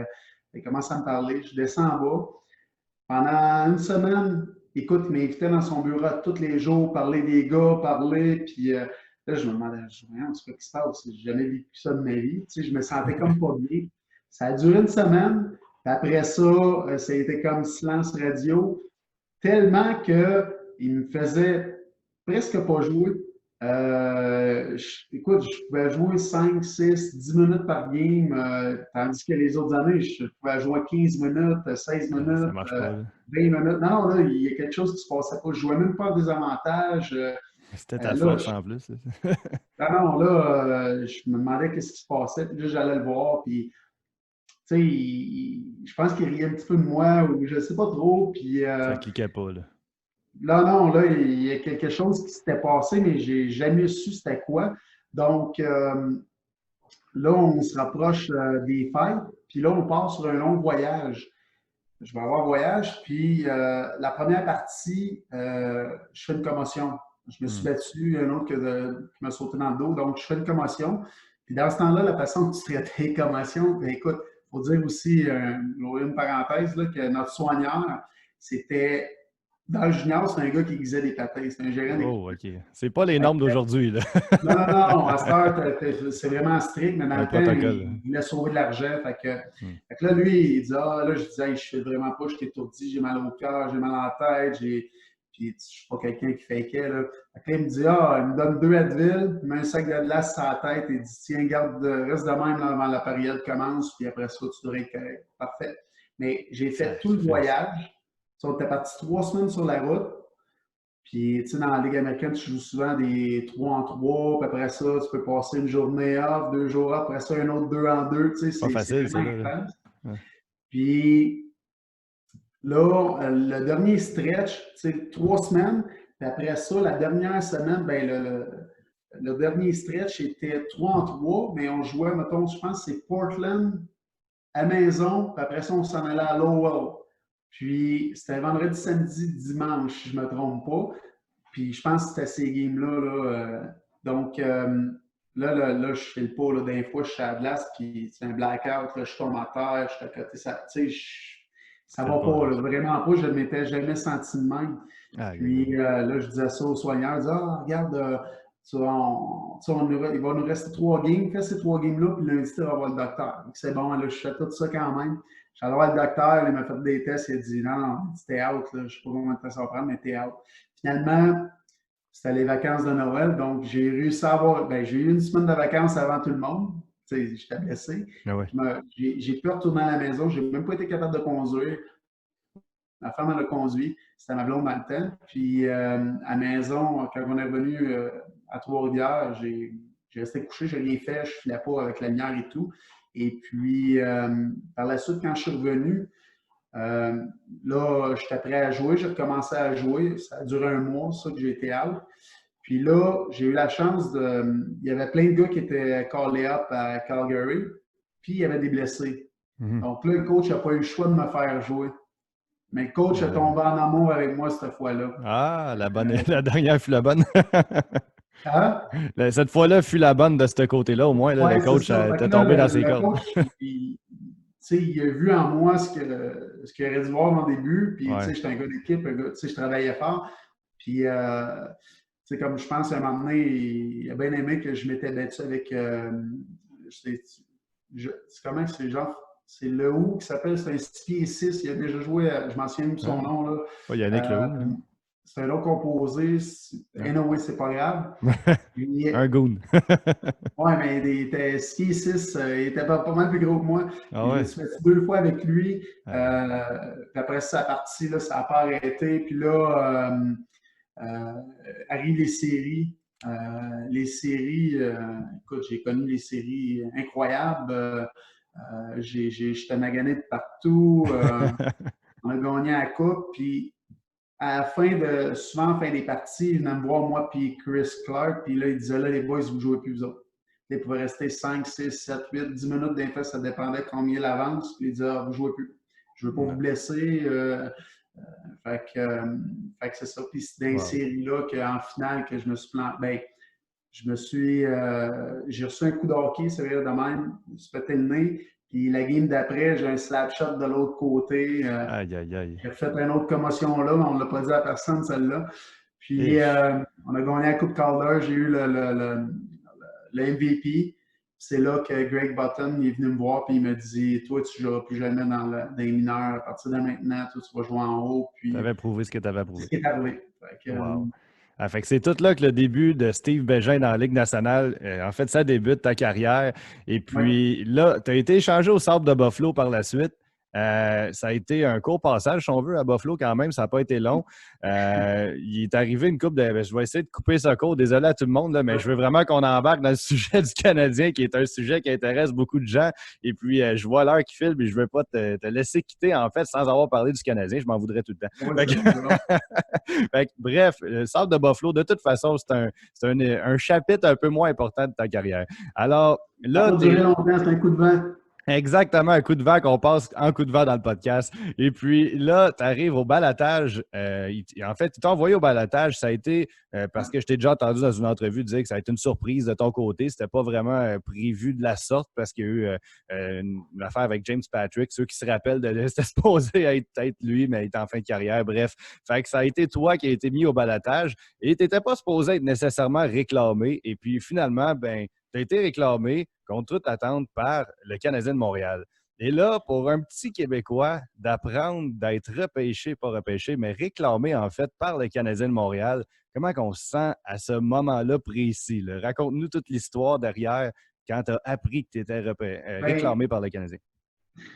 il commence à me parler. Je descends en bas. Pendant une semaine, écoute, il m'invitait dans son bureau tous les jours, parler des gars, parler, puis là, je me demandais, c'est quoi qui se passe? J'ai jamais vécu ça de ma vie. Tu sais, je me sentais comme pas bien. Ça a duré une semaine. Puis après ça, ça a été comme silence radio, tellement qu'il me faisait presque pas jouer. Écoute, je pouvais jouer 5, 6, 10 minutes par game, tandis que les autres années, je pouvais jouer 15 minutes, 16 Ça minutes, marche pas, là. 20 minutes. Non, là, il y a quelque chose qui se passait pas. Je jouais même pas en désavantage. C'était ta Là, force en plus. non, là, je me demandais qu'est-ce qui se passait. Puis là, j'allais le voir. Puis, tu sais, je pense qu'il riait un petit peu de moi ou je sais pas trop. Puis, Ça cliquait pas, là. là, non, là, il y a quelque chose qui s'était passé, mais j'ai jamais su c'était quoi. Donc, là, on se rapproche des fêtes, puis là, on part sur un long voyage. Je vais avoir un voyage, puis la première partie, je fais une commotion. Je me suis Hmm. battu, un autre qui m'a sauté dans le dos, donc je fais une commotion. Puis dans ce temps-là, la façon dont tu traitais les commotions, ben, écoute, il faut dire aussi, une parenthèse, là, que notre soigneur, c'était, dans le junior, c'est un gars qui aiguisait des patins, c'est un gérant des. Oh, OK. C'est pas les normes d'aujourd'hui, là. Non, non, non, à cette heure, c'est vraiment strict, mais dans Un le temps, protocole. il voulait sauver de l'argent. Hmm. Fait que là, lui, il dit, ah, là, je disais, hey, je fais vraiment pas, je suis étourdi, j'ai mal au cœur, j'ai mal à la tête, puis je suis pas quelqu'un qui fakait, là. Fait que là, il me dit, ah, il me donne 2 Advil, il met un sac de glace sur la tête et il dit, tiens, garde, reste de même là, avant la période commence, puis après ça, tu devrais être correct. Parfait. Mais j'ai fait tout le Sacrifice. voyage. On était parti 3 semaines sur la route. Puis, tu sais, dans la Ligue américaine, tu joues souvent des 3 en 3, puis après ça, tu peux passer une journée off, 2 jours off, après ça, un autre 2 en 2, tu sais, Pas c'est facile, ça, vraiment là. intense. Ouais. Puis là, le dernier stretch, tu sais, 3 semaines, puis après ça, la dernière semaine, ben le dernier stretch était 3 en 3, mais on jouait, mettons, je pense que c'est Portland à maison, puis après ça, on s'en allait à Lowell. Puis c'était vendredi, samedi, dimanche, si je ne me trompe pas. Puis je pense que c'était ces games-là. Donc là, je fais le pas. Là, des fois, je suis à la glace, puis c'est un blackout. Là, je tombe à terre, je suis à côté. Ça, ça File va pas, pas. là. Là, vraiment pas. Je ne m'étais jamais senti de même. Aïe, aïe, Puis aïe. là, je disais ça aux soigneurs. Je disais, ah, regarde, il va nous rester 3 games. Fais ces 3 games-là, puis lundi, tu vas voir le docteur. Donc, c'est bon, là, je fais tout ça quand même. J'allais voir le docteur, il m'a fait des tests, il a dit non, non, t'es out, là, je ne sais pas combien de temps ça va prendre, mais t'es out. Finalement, c'était les vacances de Noël, donc j'ai réussi à avoir, ben, j'ai eu une semaine de vacances avant tout le monde. Tu sais, j'étais blessé. Ah ouais. J'ai pu retourner à la maison, j'ai même pas été capable de conduire. Ma femme, elle a conduit, c'était ma blonde dans le temps. Puis à la maison, quand on est revenu à Trois-Rivières, j'ai resté couché, j'ai rien fait, je ne filais pas avec la lumière et tout. Et puis par la suite, quand je suis revenu, là, j'étais prêt à jouer, j'ai recommencé à jouer. Ça a duré un mois, ça, que j'ai été out. Puis là, j'ai eu la chance de. Il y avait plein de gars qui étaient callés up à Calgary, puis il y avait des blessés. Mhm. Donc là, le coach n'a pas eu le choix de me faire jouer. Mais le coach est tombé en amour avec moi cette fois-là. Ah, la bonne, la dernière fut la bonne. Hein? Cette fois-là fut la bonne de ce côté-là. Au moins, là, Oui, le c'est coach ça. Fait était que là, tombé dans ses le cordes. coach, il a vu en moi ce qu'il aurait dû voir en début. Puis, Ouais. j'étais un gars d'équipe, je travaillais fort. Puis, comme je pense, à un moment donné, il a bien aimé que je m'étais battu avec. C'est comment c'est genre. C'est le Hou qui s'appelle, c'est un 6 pieds 6. Il a déjà joué, je m'en souviens de son Ah. nom. Là. Pas Yannick Lehoux, là. C'est un nom composé. Ah. Anyway, c'est pas grave. Puis, Un goon. ouais, mais il était 6 pieds 6, il était pas mal plus gros que moi. Ah Puis je me ouais. suis fait 2 fois avec lui. Aïe. Puis après ça, partie, là, ça n'a pas arrêté. Puis là, arrivent les séries. Écoute, j'ai connu les séries incroyables. J'étais magané de partout. On a gagné la coupe. Puis à la souvent à la fin des parties, il venait me voir, moi, puis Chris Clark. Puis là, il disait, là, les boys, vous ne jouez plus, vous autres. Il pouvait rester 5, 6, 7, 8, 10 minutes des fois, ça dépendait combien il avance. Puis il disait, ah, vous ne jouez plus. Je ne veux pas vous blesser. Fait que c'est ça. Puis c'est dans ces séries-là qu'en finale, que je me suis planté. Ben, j'ai reçu un coup de hockey, c'est vrai, de même. Je me suis pété le nez. Puis la game d'après, j'ai un slap shot de l'autre côté. Aïe, aïe, aïe. J'ai fait une autre commotion là, mais on ne l'a pas dit à personne, celle-là. Puis on a gagné la Coupe Calder, j'ai eu le MVP. C'est là que Greg Button est venu me voir et il m'a dit, toi, tu ne joueras plus jamais dans les mineurs. À partir de maintenant, toi, tu vas jouer en haut. Tu avais prouvé ce que tu avais prouvé. C'est ce qui est arrivé. Wow. Fait que c'est tout là que le début de Steve Bégin dans la Ligue nationale, en fait, ça débute ta carrière. Et puis là, tu as été échangé au Sabre de Buffalo par la suite. Ça a été un court passage, si on veut, à Buffalo quand même. Ça n'a pas été long. Il est arrivé une coupe de... Je vais essayer de couper ce court. Désolé à tout le monde, là, mais je veux vraiment qu'on embarque dans le sujet du Canadien, qui est un sujet qui intéresse beaucoup de gens. Et puis, je vois l'heure qui file, puis je ne veux pas te laisser quitter, en fait, sans avoir parlé du Canadien. Je m'en voudrais tout le temps. Bref, le centre de Buffalo, de toute façon, c'est un chapitre un peu moins important de ta carrière. Alors, là... Ça va durer longtemps, c'est un coup de vent. Exactement, un coup de vent qu'on passe en coup de vent dans le podcast. Et puis là, tu arrives au balotage. En fait, tu t'es envoyé au balotage. Ça a été, parce que je t'ai déjà entendu dans une entrevue dire que ça a été une surprise de ton côté. C'était pas vraiment prévu de la sorte parce qu'il y a eu une affaire avec James Patrick. Ceux qui se rappellent c'était supposé être peut-être lui, mais il est en fin de carrière. Bref, fait que ça a été toi qui a été mis au balotage et tu n'étais pas supposé être nécessairement réclamé. Et puis finalement, ben, tu as été réclamé contre toute attente par le Canadien de Montréal. Et là, pour un petit Québécois, d'apprendre d'être repêché, pas repêché, mais réclamé en fait par le Canadien de Montréal, comment on se sent à ce moment-là précis? Là? Raconte-nous toute l'histoire derrière quand tu as appris que tu étais réclamé par le Canadien.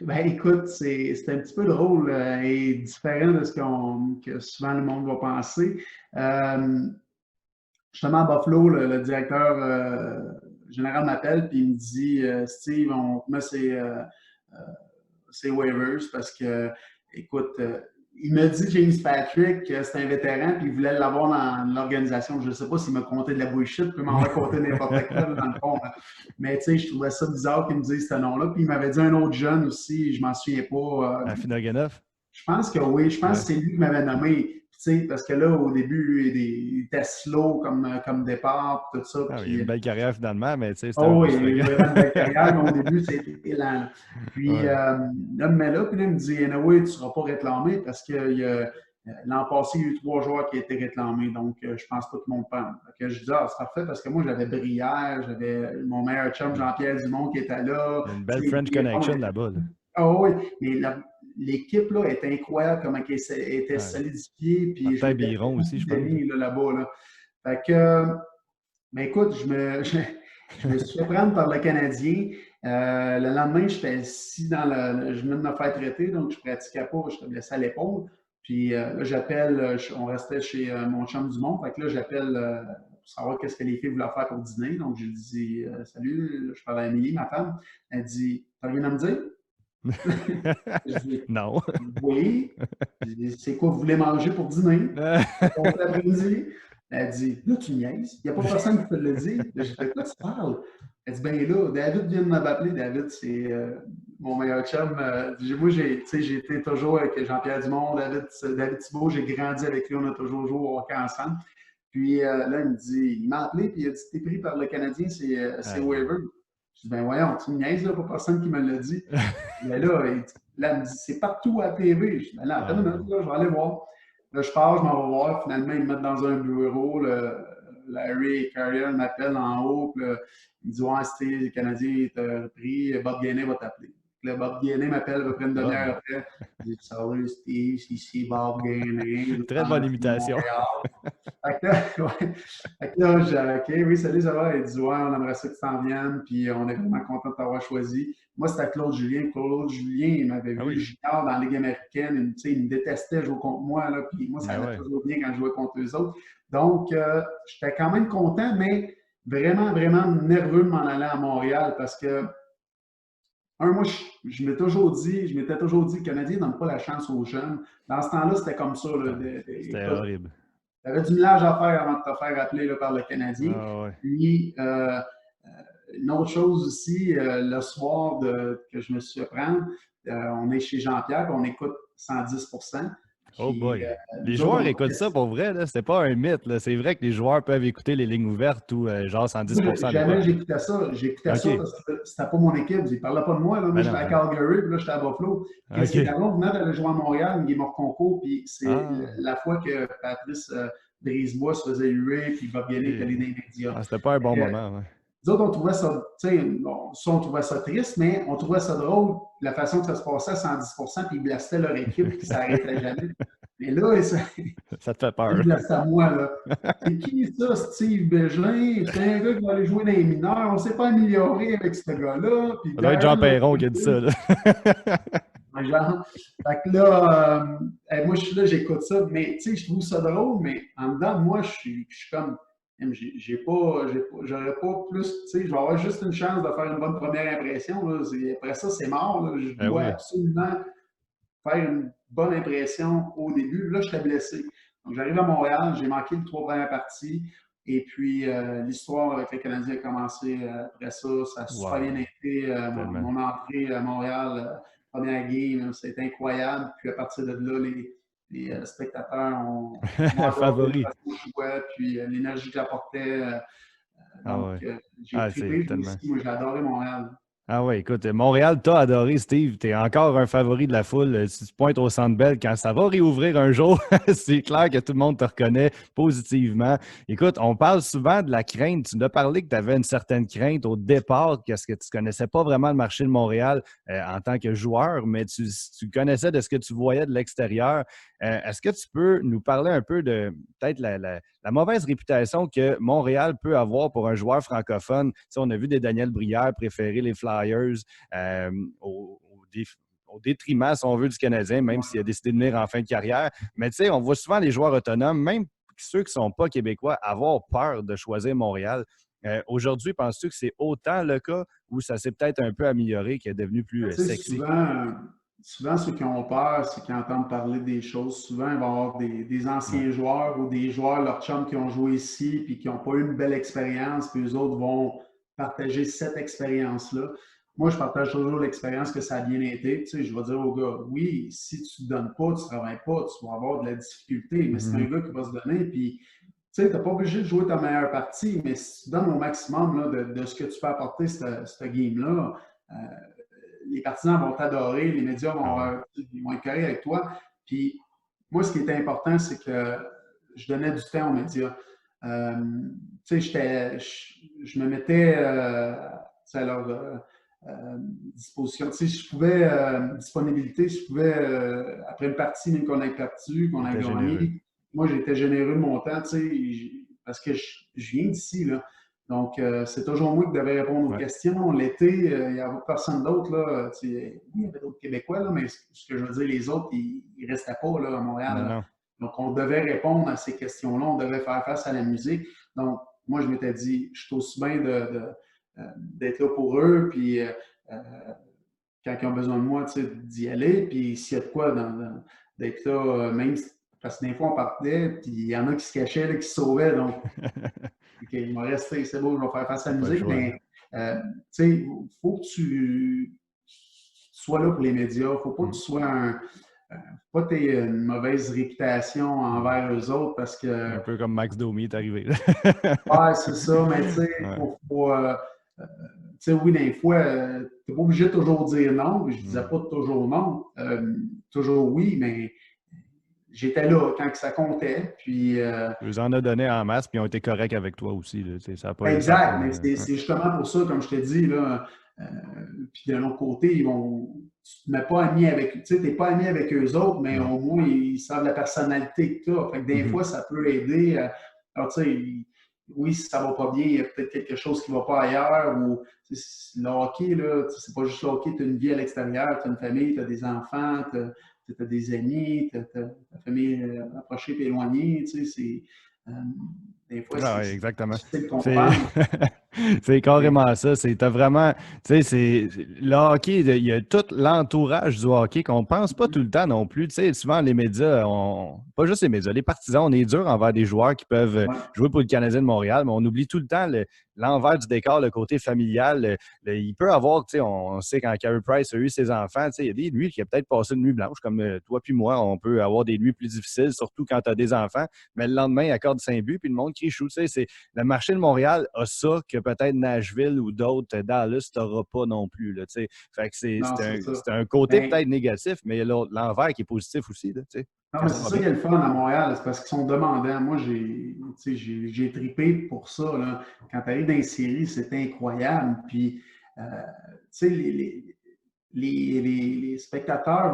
Ben écoute, c'est un petit peu drôle et différent de ce que souvent le monde va penser. Justement, à Buffalo, le directeur général m'appelle et il me dit Steve, on te met ces waivers parce que, écoute, il me dit James Patrick, c'est un vétéran, puis il voulait l'avoir dans l'organisation. Je ne sais pas s'il m'a compté de la bullshit, il peut m'en raconter n'importe quoi dans le fond. Mais tu sais, je trouvais ça bizarre qu'il me dise ce nom-là. Puis il m'avait dit un autre jeune aussi, je m'en souviens pas. Afinogenov? Je pense que oui, je pense que c'est lui qui m'avait nommé. Parce que là, au début, il était slow comme départ, tout ça. Ah, il a une belle carrière finalement, mais tu sais, c'était oui, il a vraiment une belle carrière, mais au début, c'était lent. Puis là, il me met là, puis là, il me dit anyway, tu ne seras pas réclamé parce que l'an passé, il y a eu 3 joueurs qui étaient réclamés, donc je pense pas que tout le monde prend. Je dis c'est parfait parce que moi, j'avais Brière, j'avais mon meilleur chum Jean-Pierre Dumont qui était là. Une belle French Connection là-bas. Oui, mais l'équipe là était incroyable, comment elle était solidifiée. Puis Martin Biron aussi, je pense. Là-bas. Là. Fait que, ben écoute, je me suis fait prendre par le Canadien. Le lendemain, j'étais assis je venais de me faire traiter, donc je ne pratiquais pas, j'étais blessé à l'épaule. Puis là, j'appelle, on restait chez mon chum Dumont. Fait que là, j'appelle pour savoir qu'est-ce que les filles voulaient faire pour dîner. Donc, je lui dis salut, je parle à Amélie, ma femme. Elle dit t'as rien à me dire? Je dis, non. Oui. C'est quoi vous voulez manger pour dîner? L'après-midi. Elle dit là, tu niaises. Il n'y a pas personne qui peut le dire. J'ai fait quoi tu parles? Elle dit ben là, David vient de m'appeler. David, c'est mon meilleur chum. Moi, j'ai été toujours avec Jean-Pierre Dumont, David Thibault. J'ai grandi avec lui. On a toujours joué au hockey ensemble. Puis là, il m'a appelé et il a dit t'es pris par le Canadien, c'est waiver. Je dis, ben voyons, tu me niaises, là, pas personne qui me l'a dit. Mais là, elle me dit, c'est partout à la TV. Je dis, ben là, attends une minute, là, je vais aller voir. Là, je pars, je m'en vais voir. Finalement, ils me mettent dans un bureau. Larry Carrier m'appelle en haut. Puis, il me dit, ouais, c'était le Canadien t'a pris, Bob Gainé va t'appeler. Là, Bob Gainé m'appelle à peu près une demi-heure après. Il dit, salut Steve, c'est ici Bob Gainé. Très bonne imitation. Fait que là, j'ai OK, oui, salut, ça va. Il dit, ouais, on aimerait ça que tu t'en viennes, puis on est vraiment content de t'avoir choisi. Moi, c'était Claude Julien. Claude Julien, il m'avait vu junior dans la Ligue américaine. Il me détestait jouer contre moi, là, puis moi, ça allait toujours bien quand je jouais contre eux autres. Donc, j'étais quand même content, mais vraiment, vraiment nerveux de m'en aller à Montréal parce que, moi, je m'étais toujours dit, le Canadien ne donne pas la chance aux jeunes. Dans ce temps-là, c'était comme ça. C'était horrible. Tu avais du ménage à faire avant de te faire appeler là, par le Canadien. Puis, une autre chose aussi, le soir que je me suis fait prendre, on est chez Jean-Pierre, on écoute 110%. Oh boy! Les joueurs écoutent ça pour vrai, là. C'est pas un mythe, là. C'est vrai que les joueurs peuvent écouter les lignes ouvertes ou genre 110%. Jamais j'écoutais ça. J'écoutais ça parce que c'était pas mon équipe. Ils ne parlaient pas de moi. Là. Moi, j'étais à Calgary, puis là, j'étais à Buffalo. Qu'est-ce qui est arrivé? On venait d'aller jouer à Montréal, une game hors concours, puis c'est la fois que Patrice Brisebois se faisait huer, puis Bob Gainé était allé dans les médias. C'était pas un bon moment, Nous autres, on trouvait ça, on trouvait ça triste, mais on trouvait ça drôle, la façon que ça se passait à 110%, puis ils blastaient leur équipe, puis ça n'arrêtait jamais. Mais là, ça te fait peur. Ils blastent à moi, là. C'est qui ça, Steve Bégin? C'est un gars qui va aller jouer dans les mineurs. On ne s'est pas amélioré avec ce gars-là. Ça doit être Jean Perron qui a dit ça, là. un genre. Fait que là, moi, je suis là, j'écoute ça, mais tu sais, je trouve ça drôle, mais en dedans, moi, je suis comme, j'aurais pas plus, tu sais, je vais avoir juste une chance de faire une bonne première impression. Là. Après ça, c'est mort. Là. Je Ben dois oui. absolument faire une bonne impression au début. Là, j'étais blessé. Donc, j'arrive à Montréal, j'ai manqué les 3 premières parties. Et puis, l'histoire avec les Canadiens a commencé après ça. Ça a super bien Wow. été. Tellement. Mon entrée à Montréal, première game, c'était incroyable. Puis, à partir de là, les spectateurs m'ont adoré Favori. la façon que je jouais, puis l'énergie que j'apportais. Ah Donc, ouais. j'ai Ah, c'est trippé tellement. aussi. Moi, j'ai adoré Montréal. Ah ouais, écoute, Montréal, t'as adoré, Steve. T'es encore un favori de la foule. Si tu pointes au Centre Bell, quand ça va réouvrir un jour, c'est clair que tout le monde te reconnaît positivement. Écoute, on parle souvent de la crainte. Tu nous as parlé que tu avais une certaine crainte au départ, parce que tu connaissais pas vraiment le marché de Montréal en tant que joueur, mais tu connaissais de ce que tu voyais de l'extérieur. Est-ce que tu peux nous parler un peu de peut-être la mauvaise réputation que Montréal peut avoir pour un joueur francophone? Tu sais, on a vu des Daniel Brière préférer les Flyers euh, au, au détriment, si on veut, du Canadien, même s'il a décidé de venir en fin de carrière. Mais tu sais, on voit souvent les joueurs autonomes, même ceux qui ne sont pas québécois, avoir peur de choisir Montréal. Aujourd'hui, penses-tu que c'est autant le cas ou ça s'est peut-être un peu amélioré, qui est devenu plus Tu sais, sexy? souvent, ceux qui ont peur, c'est qui entendent parler des choses. Souvent, il va y avoir des Ouais. anciens joueurs ou des joueurs, leurs chums, qui ont joué ici puis qui n'ont pas eu une belle expérience, puis eux autres vont partager cette expérience-là. Moi, je partage toujours l'expérience que ça a bien été. Tu sais, je vais dire aux gars, oui, si tu ne te donnes pas, tu ne travailles pas, tu vas avoir de la difficulté, mais c'est un Mhm. gars qui va se donner, puis tu sais, tu n'es pas obligé de jouer ta meilleure partie, mais si tu donnes au maximum là, de ce que tu peux apporter cette game-là, les partisans vont t'adorer, les médias Ah ouais. vont être corrects avec toi. Puis moi, ce qui était important, c'est que je donnais du temps aux médias. Euh, tu sais, je me mettais à leur disposition. Tu sais, je pouvais, disponibilité, je pouvais, après une partie, même qu'on ait perdu, qu'on ait C'était généreux. gagné, moi, j'étais généreux de mon temps, tu sais, parce que je viens d'ici, là. Donc, c'est toujours moi qui devais répondre aux Ouais. questions. L'été, il n'y avait personne d'autre. Là. Oui, il y avait d'autres Québécois, là, mais ce que je veux dire, les autres, ils ne restaient pas là, à Montréal. Non, Là. non. Donc, on devait répondre à ces questions-là. On devait faire face à la musique. Donc, moi, je m'étais dit, je suis aussi bien d'être là pour eux. Puis, quand ils ont besoin de moi, d'y aller. Puis, s'il y a de quoi d'être là, même parce que des fois, on partait, puis il y en a qui se cachaient, là, qui se sauvaient. Donc, OK, il m'a resté, c'est beau, je vais faire face à T'as la pas le musique, choix. mais tu sais, il faut que tu sois là pour les médias. Il ne faut pas que Mm. tu sois pas que tu aies une mauvaise réputation Mm. envers eux autres parce que, Un peu comme Max Domi est arrivé. ouais, c'est ça, mais tu sais, Ouais. oui, des fois, tu n'es pas obligé de toujours dire non. Je ne disais Mm. pas toujours non, toujours oui, mais j'étais là quand ça comptait. Puis, Tu en as donné en masse, puis ils ont été corrects avec toi aussi. Là. Tu sais, ça a pas, exact, mais ouais. c'est justement pour ça, comme je te dis, là, puis d'un autre côté, tu ne pas ami avec, tu sais, t'es pas ami avec eux autres, mais Non. au moins, ils savent la personnalité que tu as. Fait que des Mhm. fois, ça peut aider. Alors, tu sais, oui, si ça va pas bien, il y a peut-être quelque chose qui va pas ailleurs, ou le hockey, là, c'est pas juste le hockey, tu as une vie à l'extérieur, tu as une famille, tu as des enfants, tu as des amis, tu as ta famille approchée et éloignée, tu sais, euh, des fois, Ah c'est ouais, exactement. difficile de C'est comprendre. c'est Mais, carrément ça. T'as vraiment, tu sais, le hockey, il y a tout l'entourage du hockey qu'on pense pas tout le temps non plus. Tu sais, souvent les médias, pas juste les médias, les partisans, on est dur envers des joueurs qui peuvent ouais, jouer pour le Canadien de Montréal, mais on oublie tout le temps l'envers du décor, le côté familial. Il peut avoir, tu sais, on sait quand Carey Price a eu ses enfants, tu sais, il y a des nuits qui a peut-être passé une nuit blanche, comme toi puis moi, on peut avoir des nuits plus difficiles, surtout quand tu as des enfants, mais le lendemain, il accorde 5 buts, puis le monde crie chou. Tu sais, le marché de Montréal a ça que peut-être Nashville ou d'autres, Dallas, n'aura pas non plus. Là, tu sais. Fait que non, c'est c'est ça. un côté Mais, peut-être négatif, mais il y a l'envers qui est positif aussi, là, tu sais, non, quand mais ça c'est va ça qui bien. est le fun à Montréal, c'est parce qu'ils sont demandants. Moi, tu sais, j'ai tripé pour ça. Là. Quand tu arrives dans les séries, c'est incroyable. Puis, tu sais, les spectateurs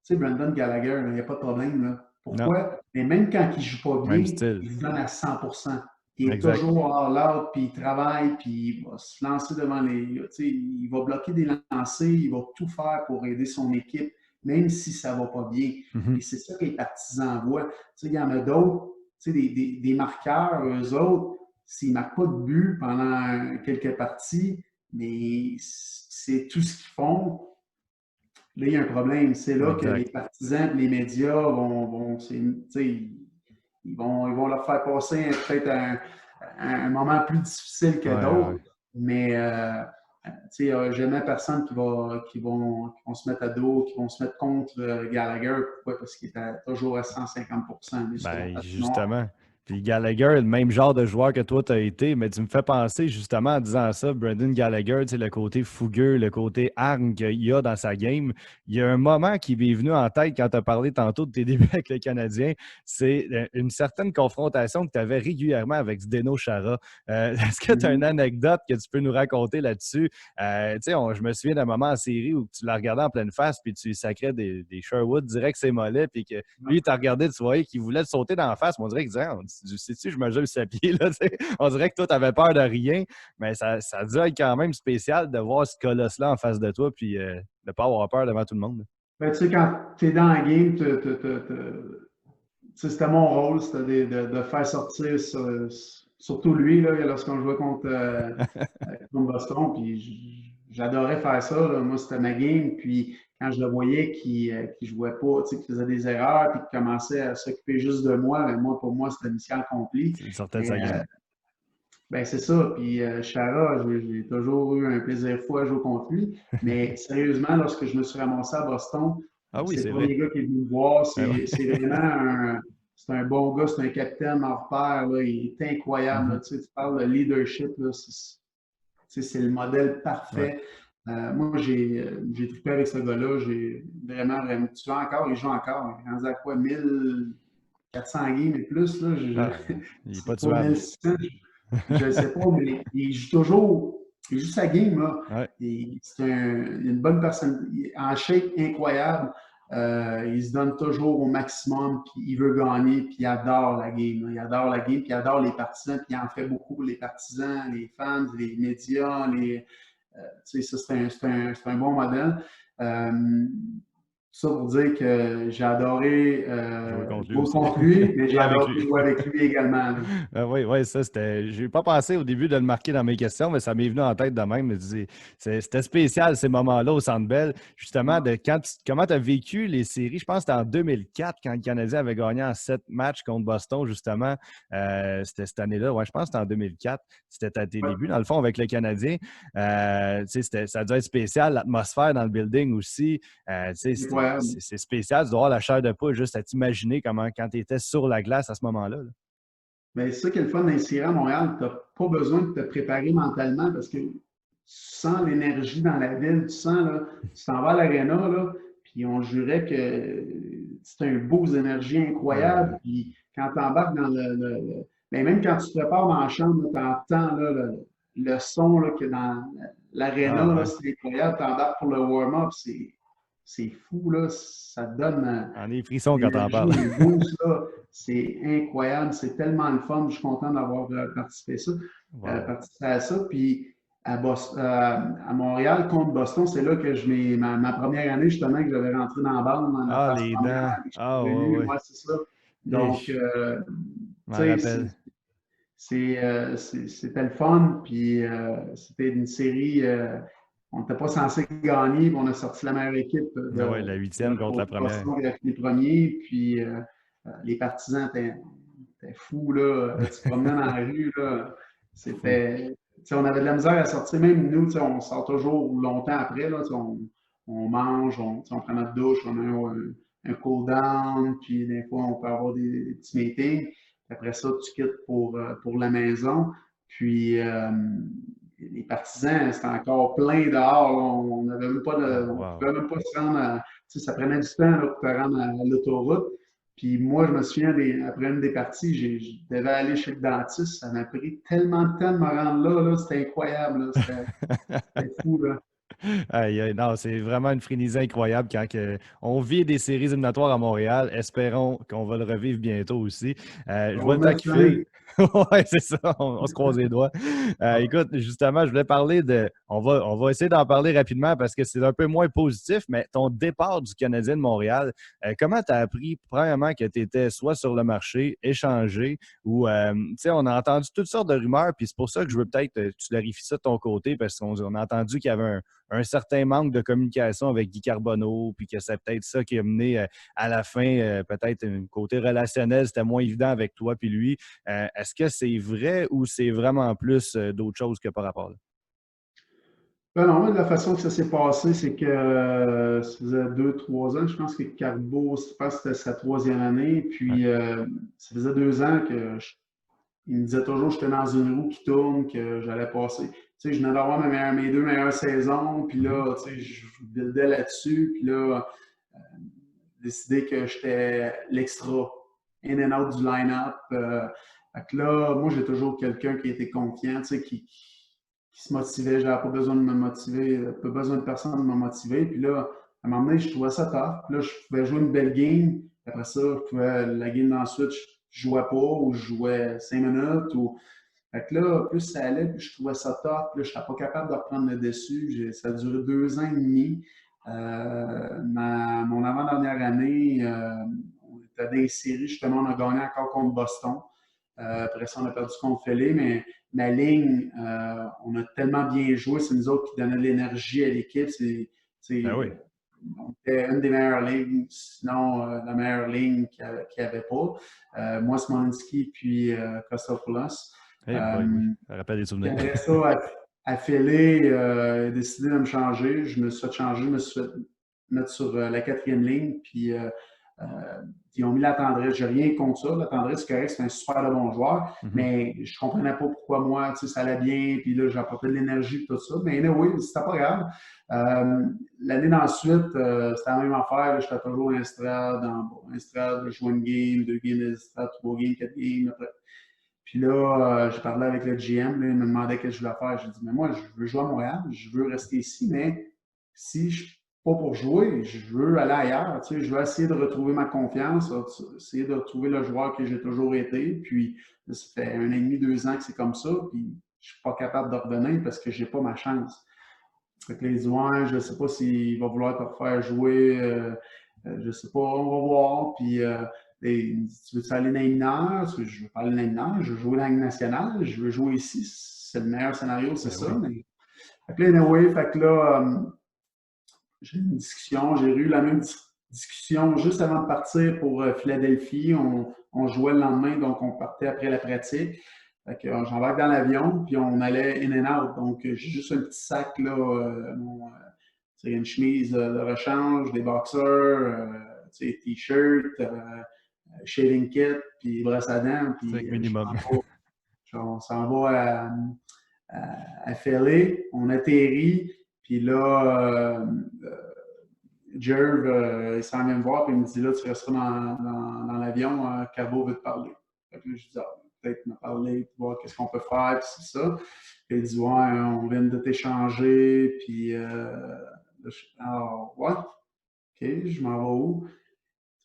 tu sais, Brandon Gallagher, il n'y a pas de problème. Là. Non, Pourquoi? Mais même quand il ne joue pas même bien, style. il se donne à 100%. il est Exact. toujours all out, puis il travaille, puis il va se lancer devant les. Il va bloquer des lancers, il va tout faire pour aider son équipe, même si ça ne va pas bien. Mhm. Et c'est ça que les partisans voient. Il y en a d'autres, des marqueurs, eux autres, s'ils ne marquent pas de but pendant quelques parties, mais c'est tout ce qu'ils font. Là, il y a un problème. C'est là que les Exact. partisans et les médias ils vont leur faire passer peut-être un moment plus difficile que Ouais, ouais. d'autres, mais il n'y a jamais personne qui vont se mettre à dos, qui vont se mettre contre Gallagher. Pourquoi? Parce qu'il était toujours à 150% lui, sur la Ben, patinoire. justement. Puis Gallagher, le même genre de joueur que toi, tu as été, mais tu me fais penser justement en disant ça, Brendan Gallagher, tu sais, le côté fougueux, le côté hargne qu'il y a dans sa game. Il y a un moment qui m'est venu en tête quand tu as parlé tantôt de tes débuts avec le Canadien, c'est une certaine confrontation que tu avais régulièrement avec Zdeno Chara. Est-ce que tu as une anecdote que tu peux nous raconter là-dessus? Tu sais, je me souviens d'un moment en série où tu l'as regardé en pleine face, puis tu lui sacrais des Sherwood direct ses mollets, puis que lui, il t'a regardé, tu voyais qu'il voulait te sauter dans la face. Mais on dirait qu'il disait, sais-tu, je me jette sur pied. Là, on dirait que toi, tu avais peur de rien, mais ça a dû être quand même spécial de voir ce colosse-là en face de toi, puis de ne pas avoir peur devant tout le monde. Ben, tu sais, quand tu es dans la game, c'était mon rôle, c'était de faire sortir surtout lui, là, lorsqu'on jouait contre Boston, puis j'adorais faire ça. Là. Moi, c'était ma game. Puis quand je le voyais qui jouait pas, qu'il faisait des erreurs, puis qu'il commençait à s'occuper juste de moi, ben moi, pour moi, c'était mission accomplie. Il sortait de Mais sa game. ben, c'est ça. Puis Chara, j'ai toujours eu un plaisir fou à jouer contre lui. Mais sérieusement, lorsque je me suis ramassé à Boston, Ah oui, c'est c'est le vrai. premier gars qui est venu me voir. Ben C'est ouais. vraiment c'est un bon gars, c'est un capitaine hors pair. Là. Il est incroyable. Là. Mhm. Tu parles de leadership. C'est le modèle Ouais. parfait. Moi, j'ai trippé avec ce gars-là. J'ai vraiment. Tu vois encore, il joue encore. Il est rendu à quoi? 1400 games et plus. Là. Ah, il n'est pas C'est pas tuable. 1600. Je ne sais pas, mais il joue toujours. Il joue sa game, là. Ouais. C'est une bonne personne. En shape incroyable. Il se donne toujours au maximum, puis il veut gagner, puis il adore la game. Là. Il adore la game, puis il adore les partisans, puis il en fait beaucoup pour les partisans, les fans, les médias. Ça, c'est un bon modèle. Ça pour dire que j'ai adoré Jouer contre lui jouer aussi. contre lui, mais j'ai Jouer avec adoré lui. jouer avec lui également. Là. Oui, oui, ça, c'était. J'ai pas pensé au début de le marquer dans mes questions, mais ça m'est venu en tête de même. C'était spécial ces moments-là au Centre Bell, justement, de comment tu as vécu les séries. Je pense que c'était en 2004 quand le Canadien avait gagné en 7 matchs contre Boston, justement. C'était cette année-là. Ouais, je pense que c'était en 2004. C'était à tes Ouais. débuts, dans le fond, avec le Canadien. Ça a dû être spécial, l'atmosphère dans le building aussi. Incroyable. C'est spécial. Tu dois avoir la chair de poule juste à t'imaginer comment, quand tu étais sur la glace à ce moment-là. Là. Mais c'est ça qui est le fun d'insérer à Montréal. Tu n'as pas besoin de te préparer mentalement parce que tu sens l'énergie dans la ville. Tu sens, là, tu t'en vas à l'aréna, là, puis on jurait que c'est un beau énergie incroyable. Ouais. Puis quand tu embarques dans ben, même quand tu te prépares dans la chambre, tu entends le son là, qu'il y a dans Ah l'aréna, ouais. c'est incroyable. Tu embarques pour le warm-up, c'est fou, là. Ça te donne On a des frissons quand t'en l'énergie, parles. un boost, là. C'est incroyable, c'est tellement le fun. Je suis content d'avoir Wow. participé à ça. Puis à Montréal contre Boston, c'est là que ma première année, justement, que j'avais rentré dans la bande, dans la Ah, phase les première, dents. que je suis Ah, ouais, revenu. ouais. Ouais, c'est ça. Hey, Donc, je m'en tu sais, rappelle. c'était le fun. Puis c'était une série. On n'était pas censé gagner, puis on a sorti la meilleure équipe Ah ouais, la de huitième notre contre la côté. première. Boston qui a fini premier. Puis les partisans étaient fous, là. Tu te promenais dans la rue, là. Fou. C'était. On avait de la misère à sortir. Même nous, on sort toujours longtemps après. Là, on mange, on prend notre douche, on a un cool-down, puis des fois, on peut avoir des petits meetings. Après ça, tu quittes pour la maison. Puis les partisans, c'était encore plein dehors. Là. On n'avait même pas Oh, on wow. pouvait même pas se rendre à. Ça prenait du temps là, pour te rendre à l'autoroute. Puis moi, je me souviens, après une des parties, je devais aller chez le dentiste. Ça m'a pris tellement de temps de me rendre là. Là c'était incroyable. C'était fou. Là. Aïe, aïe, non, c'est vraiment une frénésie incroyable quand on vit des séries éliminatoires à Montréal. Espérons qu'on va le revivre bientôt aussi. Je On vois va le temps mettre qui file. fin. Oui, c'est ça, on se croise les doigts. Écoute, justement, je voulais parler de. On va essayer d'en parler rapidement parce que c'est un peu moins positif, mais ton départ du Canadien de Montréal, comment tu as appris, premièrement, que tu étais soit sur le marché, échangé, ou, tu sais, on a entendu toutes sortes de rumeurs, puis c'est pour ça que je veux peut-être que tu clarifies ça de ton côté, parce qu'on a entendu qu'il y avait un certain manque de communication avec Guy Carbonneau, puis que c'est peut-être ça qui a mené à la fin, peut-être un côté relationnel, c'était moins évident avec toi puis lui. Est-ce que c'est vrai ou c'est vraiment plus d'autres choses que par rapport là? Ben non, de la façon que ça s'est passé, c'est que ça faisait 2, 3 ans, je pense que Carbo, je pense que c'était sa troisième année, Ouais. puis ça faisait 2 ans il me disait toujours que j'étais dans une roue qui tourne, que j'allais passer. Tu sais, je venais d'avoir mes 2 meilleures saisons, puis Mhm. là, tu sais, je buildais là-dessus, puis là, décidé que j'étais l'extra, in and out du line-up. Fait que là, moi, j'ai toujours quelqu'un qui était confiant, tu sais, qui se motivait. J'avais pas besoin de me motiver, pas besoin de personne de me motiver. Puis là, à un moment donné, je trouvais ça tough. Puis là, je pouvais jouer une belle game. Après ça, je pouvais, la game d'ensuite, je jouais pas ou je jouais 5 minutes. Fait que là, plus ça allait, plus je trouvais ça tough. Puis là, je n'étais pas capable de reprendre le dessus. Ça a duré 2 ans et demi. Mon avant-dernière année, on était dans les séries, justement, on a gagné encore contre Boston. Après ça, on a perdu contre Philly, mais ma ligne, on a tellement bien joué, c'est nous autres qui donnaient de l'énergie à l'équipe. Ben oui. On était une des meilleures lignes, sinon la meilleure ligne qu'il n'y avait pas. Moi, Smolinski, puis Kostopoulos. Hey boy, oui. Euh, Ça rappelle des puis souvenirs. après ça, à Philly, il a décidé de me changer. Je me suis fait changer, je me suis fait mettre sur la quatrième ligne. Puis euh, ils ont mis la tendresse. J'ai rien contre ça. La tendresse, c'est correct, c'est un super de bon joueur. Mhm. Mais je comprenais pas pourquoi moi, tu sais, ça allait bien. Puis là, j'apportais de l'énergie et tout ça. Mais oui, c'était pas grave. L'année d'ensuite, c'était la même affaire. J'étais toujours à Estrade, Estrade, je jouais une game, 2 games d'Estrade, 3 games, 4 games. Après. Puis là, j'ai parlé avec le GM, là, il me demandait qu'est-ce que je voulais faire. J'ai dit, mais moi, je veux jouer à Montréal, je veux rester ici, mais si je ne suis pas pour jouer, je veux aller ailleurs. Tu sais, je veux essayer de retrouver ma confiance, essayer de retrouver le joueur que j'ai toujours été. Puis, ça fait 1 an et demi, 2 ans que c'est comme ça, puis je ne suis pas capable de revenir parce que je n'ai pas ma chance. Fait que les ouais, je ne sais pas s'il va vouloir te refaire jouer. Je ne sais pas, on va voir. Puis, tu veux aller dans les mineurs? Je ne veux pas aller dans les mineurs. Je veux jouer dans la Ligue nationale. Je veux jouer ici. C'est le meilleur scénario, c'est Ben ça. oui. Mais... Fait que là, anyway, fait que là, j'ai eu une discussion. J'ai eu la même discussion juste avant de partir pour Philadelphie. On jouait le lendemain, donc on partait après la pratique. Fait que j'embarque dans l'avion, puis on allait in and out. Donc, j'ai juste un petit sac, là, une chemise de rechange, des boxers, t-shirt, shaving kit, puis brosse à dents, C'est puis minimum. on s'en va à Philly, on atterrit, puis là, Jerv, il s'en vient me voir, puis il me dit, là, tu resteras dans l'avion, Cabo veut te parler. Fait que là, je dis, ah, peut-être me parler, pour voir qu'est-ce qu'on peut faire, puis c'est ça. Puis il dit, ouais, on vient de t'échanger, puis, alors, ouais, OK, je m'en vais où?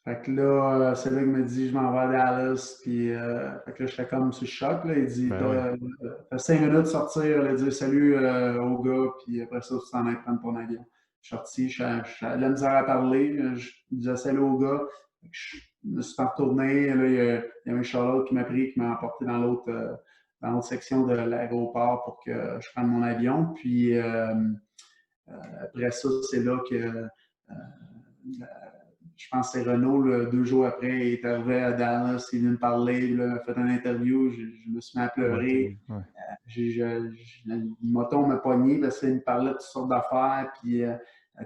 Fait que là, c'est là qu'il me dit, je m'en vais à Dallas, puis, fait que là, j'étais comme sur le choc, là. Il dit, Ben oui. t'as 5 minutes de sortir, là, dire salut au gars, puis après ça, tu t'en ailles prendre ton avion. Je suis sorti, j'avais de la misère à parler, je disais salut au gars. Je me suis retourné, là, il y avait un Charlotte qui m'a pris, qui m'a emporté dans l'autre section de l'aéroport pour que je prenne mon avion. Puis après ça, c'est là que je pense que c'est Renaud, là, 2 jours après, il est arrivé à Dallas, il est venu me parler, là, il a fait une interview, je me suis mis à Ouais, pleurer. ouais. Le moton m'a pogné parce qu'il me parlait de toutes sortes d'affaires, puis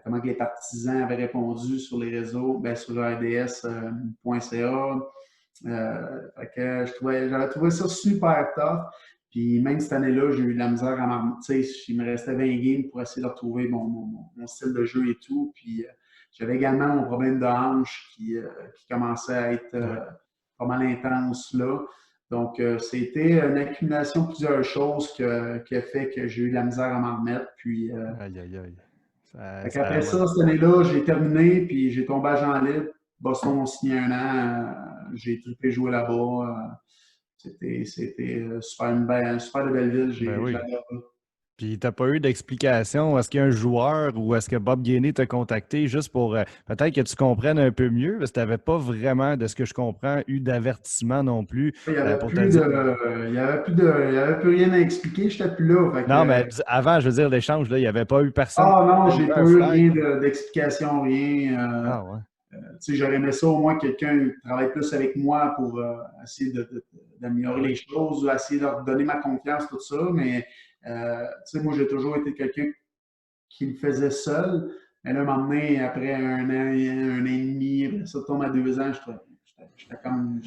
comment que les partisans avaient répondu sur les réseaux, ben, sur le RDS.ca. J'avais trouvé ça super tough. Puis même cette année-là, j'ai eu de la misère à m'en. Tu sais, il me restait 20 games pour essayer de retrouver mon style de jeu et tout. Puis j'avais également mon problème de hanche qui commençait à être Ouais. pas mal intense là. Donc, c'était une accumulation de plusieurs choses qui a fait que j'ai eu de la misère à m'en remettre. Puis, Aïe, aïe, aïe. après Ouais. ça, cette année-là, j'ai terminé, puis j'ai tombé agent libre. Boston m'a signé 1 an. J'ai trippé jouer là-bas. C'était super de belle ville. Ben oui. J'adore. Puis, tu n'as pas eu d'explication. Est-ce qu'il y a un joueur ou est-ce que Bob Gainey t'a contacté juste pour peut-être que tu comprennes un peu mieux? Parce que tu n'avais pas vraiment, de ce que je comprends, eu d'avertissement non plus Il n'y avait pour te plus dire. il y avait plus rien à expliquer. Je n'étais plus là. Fait Non, que, mais avant, je veux dire, l'échange, là, il n'y avait pas eu personne ah non, qui t'a j'ai levé pas un eu flag. rien d'explication, rien. Ah ouais. Tu sais, j'aurais aimé ça au moins que quelqu'un travaille plus avec moi pour essayer Ben d'améliorer oui. les choses, ou essayer de leur donner ma confiance, tout ça. Mais tu sais, moi, j'ai toujours été quelqu'un qui le faisait seul. Mais là, un moment donné, après un an et demi, après ça tombe à 2 ans, j'étais comme.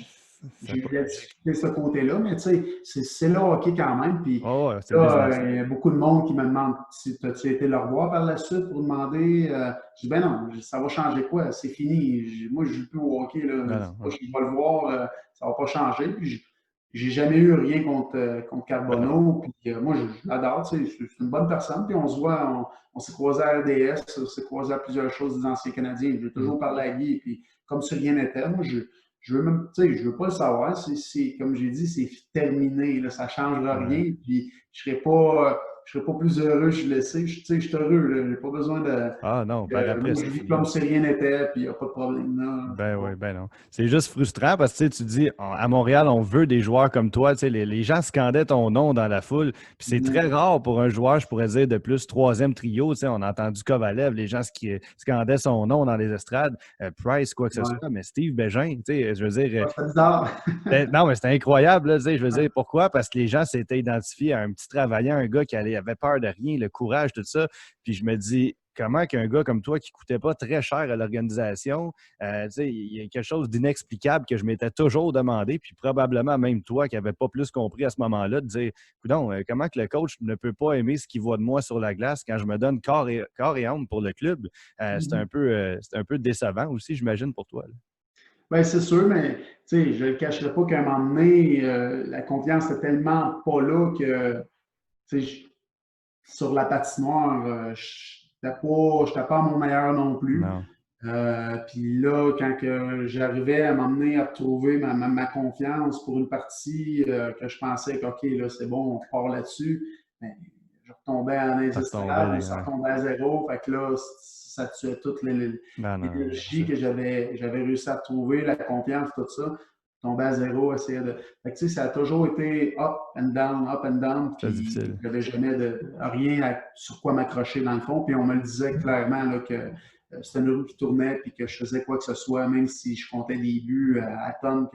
C'est J'ai eu pas de la logique. difficulté de ce côté-là, mais tu sais, c'est le hockey quand même. Puis Oh, ouais, c'est le là, business. il y a beaucoup de monde qui me demande si as-tu été le revoir par la suite pour demander. Je dis ben non, ça va changer quoi? C'est fini. Moi, je joue plus au hockey. Là. Ben non, Moi, ouais. je vais le voir, ça va pas changer. Puis j'ai jamais eu rien contre Ben non. Carbonneau. Puis moi, je l'adore. Tu sais, c'est une bonne personne. Puis on se voit, on s'est croisé à RDS, on s'est croisé à plusieurs choses des anciens Canadiens. J'ai Mhm. toujours parlé à Guy. Puis comme si rien n'était, moi, je veux même, tu sais, je veux pas le savoir. Comme j'ai dit, c'est terminé. Là, ça changera Ouais. rien. Puis je serais pas plus heureux, je le sais. Tu sais, je suis heureux. Là. J'ai pas besoin de. Ah non, par après, Moi, je c'est vis fini. comme si rien n'était, puis il n'y a pas de problème là. Ben oui, ben non. C'est juste frustrant parce que tu sais, tu dis, à Montréal, on veut des joueurs comme toi. Tu sais, les gens scandaient ton nom dans la foule. Puis c'est très rare pour un joueur, je pourrais dire, de plus troisième trio. Tu sais, on a entendu Kovalev, les gens scandaient son nom dans les estrades. Price, quoi que ce Ouais. soit. Mais Steve Bégin, tu sais, je veux dire, Ouais, c'est bizarre. non, mais c'était incroyable. Là, tu sais, je veux dire, pourquoi? Parce que les gens s'étaient identifiés à un petit travaillant, un gars qui avait peur de rien, le courage, tout ça. Puis je me dis, comment qu'un gars comme toi qui ne coûtait pas très cher à l'organisation, tu sais, il y a quelque chose d'inexplicable que je m'étais toujours demandé, puis probablement même toi qui n'avais pas plus compris à ce moment-là, de dire, coudonc, comment que le coach ne peut pas aimer ce qu'il voit de moi sur la glace quand je me donne corps et âme pour le club? C'est un peu décevant aussi, j'imagine, pour toi. Là. Ben, c'est sûr, mais je ne le cacherai pas qu'à un moment donné, la confiance n'est tellement pas là que sur la patinoire, je n'étais pas à mon meilleur non plus. Non. Puis là, quand j'arrivais à m'emmener à retrouver ma confiance pour une partie que je pensais que, OK, là, c'est bon, on part là-dessus, ben, je retombais en Ça retombait, indestrade ou ça ouais. retombait à zéro. Fait que là, ça tuait toute Non, non, c'est l'énergie ça. que j'avais réussi à trouver, la confiance, tout ça. Tomber à zéro, essayer de. Fait que, ça a toujours été up and down, C'est puis difficile. j'avais jamais rien sur quoi m'accrocher dans le fond. Puis on me le disait clairement là, que c'était une roue qui tournait puis que je faisais quoi que ce soit, même si je comptais des buts à tonnes.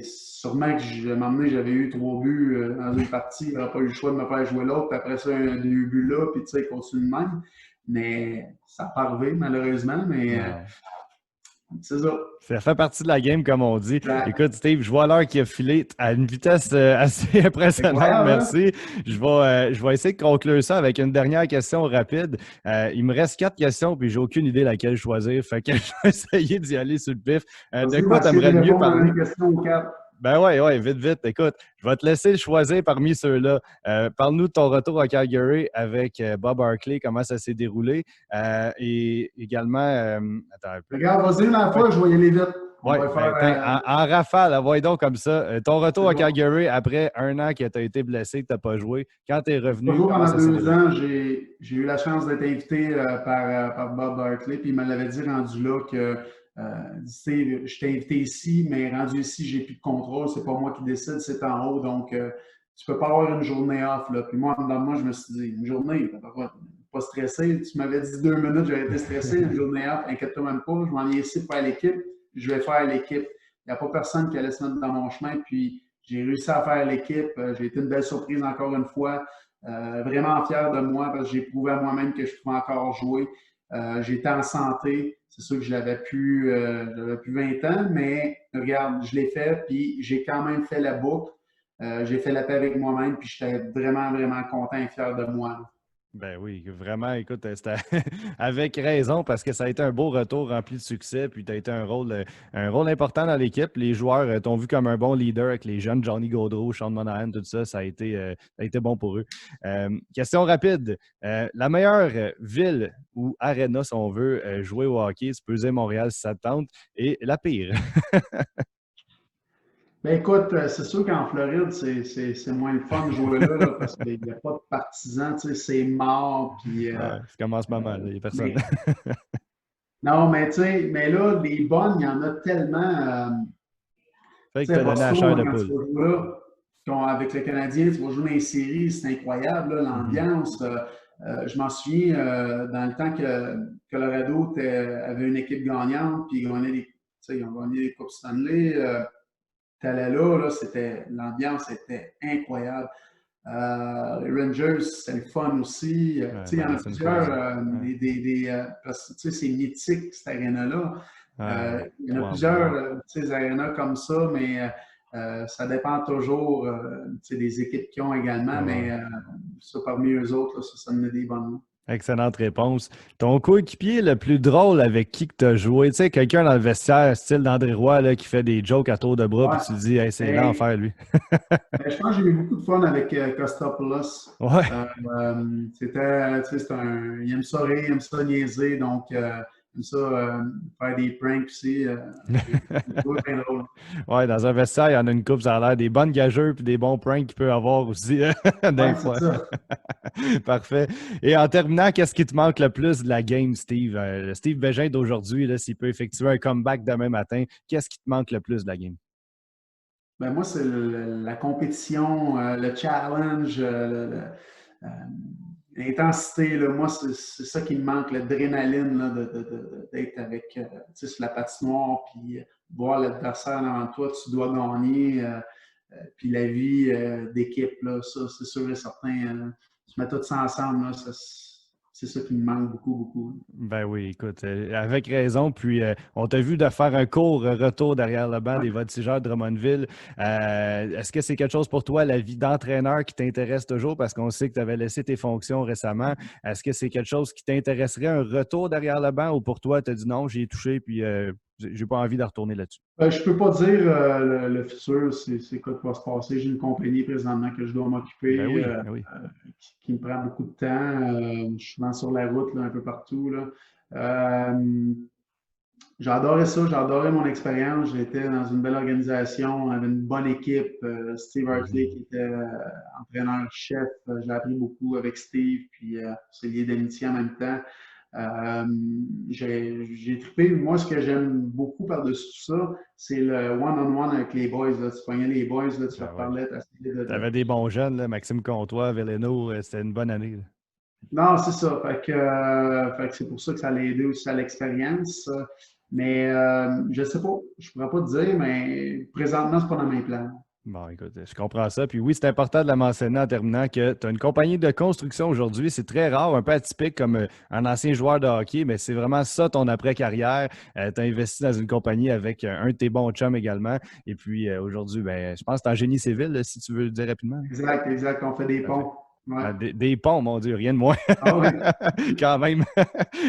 Sûrement que à un moment donné, j'avais eu 3 buts dans une partie, il n'aurait pas eu le choix de me faire jouer l'autre, puis après ça, 2 buts là, puis tu sais, continue de même. Mais ça n'a pas arrivé, malheureusement, mais Non. c'est ça. Ça fait partie de la game, comme on dit. Exact. Écoute, Steve, je vois l'heure qui a filé à une vitesse assez C'est impressionnante. incroyable, hein? Merci. Je vais essayer de conclure ça avec une dernière question rapide. Il me reste 4 questions, puis j'ai aucune idée laquelle choisir. Fait que je vais essayer d'y aller sur le pif. De Vas-y, on va quoi essayer t'aimerais de le mieux répondre à parler? une question ou quatre. Ben ouais, vite, vite. Écoute, je vais te laisser choisir parmi ceux-là. Parle-nous de ton retour à Calgary avec Bob Hartley, comment ça s'est déroulé. Et également, attends un peu. Regarde, vas-y une à la Ouais, fois, je vais y aller vite. On ouais, va ben, faire. en rafale, voyons donc comme ça. Ton retour C'est à bon. Calgary après un an que tu as été blessé, que tu n'as pas joué. Quand tu es Pas revenu, joué comment pendant ça s'est deux déroulé? ans, j'ai eu la chance d'être invité par Bob Barkley, puis il me l'avait dit rendu là que Steve, je t'ai invité ici, mais rendu ici, j'ai plus de contrôle, c'est pas moi qui décide, c'est en haut, donc tu peux pas avoir une journée off. Là. Puis moi, dans moi, je me suis dit, une journée, pas stressé, tu m'avais dit 2 minutes, j'aurais été stressé, une journée off, inquiète-toi même pas, je m'en viens ici pour faire l'équipe, je vais faire l'équipe. Il n'y a pas personne qui allait se mettre dans mon chemin, puis j'ai réussi à faire l'équipe, j'ai été une belle surprise encore une fois. Vraiment fier de moi parce que j'ai prouvé à moi-même que je pouvais encore jouer. J'étais en santé. C'est sûr que j'avais plus 20 ans, mais regarde, je l'ai fait, puis j'ai quand même fait la boucle. J'ai fait la paix avec moi-même, puis j'étais vraiment, vraiment content et fier de moi. Ben oui, vraiment, écoute, c'était avec raison parce que ça a été un beau retour rempli de succès, puis tu as été un rôle important dans l'équipe. Les joueurs t'ont vu comme un bon leader avec les jeunes, Johnny Gaudreau, Sean Monahan, tout ça, ça a été bon pour eux. Question rapide. La meilleure ville ou arena, si on veut, jouer au hockey, tu peux dire Montréal si ça te tente, et la pire. Ben écoute, c'est sûr qu'en Floride, c'est moins le fun de jouer là, parce qu'il n'y a pas de partisans, tu sais, c'est mort. Puis, Ouais, c'est comme en ce moment, là, il n'y a personne. mais, non, mais tu sais, mais là, les bonnes, il y en a tellement. Fait que Tu sais, t'as à donné la Boston, chair de quand tu poule. vas jouer là, avec le Canadien, tu vas jouer dans les séries, c'est incroyable, là, Mhm. l'ambiance. Je m'en souviens, dans le temps que Colorado avait une équipe gagnante, puis tu sais, ils ont gagné les Coupes Stanley. Tu allais là, l'ambiance était incroyable. Les Rangers, c'est le fun aussi. Ouais, Tu sais, il y en a Madison plusieurs, Crazy. Ouais, parce que tu sais, c'est mythique, cette aréna-là. ouais, Il y en a trois plusieurs, empereurs. tu sais, des arénas comme ça, mais ça dépend toujours, tu sais, des équipes qu'ils ont également, Ouais. mais ça, parmi eux autres, là, ça me met des bonnes notes. Excellente réponse. Ton coéquipier le plus drôle avec qui que tu as joué, tu sais, quelqu'un dans le vestiaire, style d'André Roy, là, qui fait des jokes à tour de bras, puis Ouais. tu te dis, hey, c'est Ben, l'enfer, lui. je pense que j'ai eu beaucoup de fun avec Kostopoulos. Ouais. Tu sais, il aime ça rire, il aime ça niaiser, donc il aime ça faire des pranks aussi. J'ai trouvé bien drôle. Ouais, dans un vestiaire, il y en a une coupe, ça a l'air des bonnes gageurs puis des bons pranks qu'il peut avoir aussi, Ouais, des c'est fois. ça. Parfait. Et en terminant, qu'est-ce qui te manque le plus de la game, Steve? Le Steve Bégin d'aujourd'hui, là, s'il peut effectuer un comeback demain matin, qu'est-ce qui te manque le plus de la game? Ben, moi, c'est la compétition, le challenge, euh, l'intensité. Là. Moi, c'est ça qui me manque, l'adrénaline là, d'être avec, tu sais, sur la patinoire, puis voir l'adversaire devant toi, tu dois gagner. Puis la vie d'équipe, là, ça, c'est sûr et certain. Tu mets tout ça ensemble, là, c'est ça qui me manque beaucoup, beaucoup. Ben oui, écoute, avec raison. Puis, on t'a vu de faire un court retour derrière le banc Ouais. des Voltigeurs de Drummondville. Est-ce que c'est quelque chose pour toi, la vie d'entraîneur, qui t'intéresse toujours? Parce qu'on sait que tu avais laissé tes fonctions récemment. Est-ce que c'est quelque chose qui t'intéresserait, un retour derrière le banc? Ou pour toi, tu as dit non, j'y ai touché, puis j'ai pas envie de retourner là-dessus? Je ne peux pas dire le futur, c'est quoi qui va se passer. J'ai une compagnie présentement que je dois Ben m'occuper, oui, ben oui. qui me prend beaucoup de temps. Je suis souvent sur la route là, un peu partout. Là. Euh, j'ai adoré ça, j'ai adoré mon expérience. J'étais dans une belle organisation, on avait une bonne équipe. Steve Hartley Mhm. qui était entraîneur-chef. J'ai appris beaucoup avec Steve, puis c'est lié d'amitié en même temps. Euh, j'ai trippé. Moi, ce que j'aime beaucoup par-dessus tout ça, c'est le one-on-one avec les boys. Là. Tu pognais les boys, là, tu Ben leur oui. parlais, tu essayais Tu avais des bons jeunes, là, Maxime Comtois, Veleno, c'était une bonne année, là. Non, c'est ça. Fait que c'est pour ça que ça l'a aidé aussi à l'expérience. Mais je sais pas, je pourrais pas te dire, mais présentement, c'est pas dans mes plans. Bon, écoute, je comprends ça. Puis oui, c'est important de la mentionner en terminant que tu as une compagnie de construction aujourd'hui. C'est très rare, un peu atypique comme un ancien joueur de hockey, mais c'est vraiment ça ton après-carrière. Tu as investi dans une compagnie avec un de tes bons chums également. Et puis aujourd'hui, ben, je pense que tu es en génie civil, là, si tu veux le dire rapidement. Exact, exact. On fait des Parfait. ponts. Ouais. Des ponts, mon Dieu, rien de moins. Ah oui. Quand même.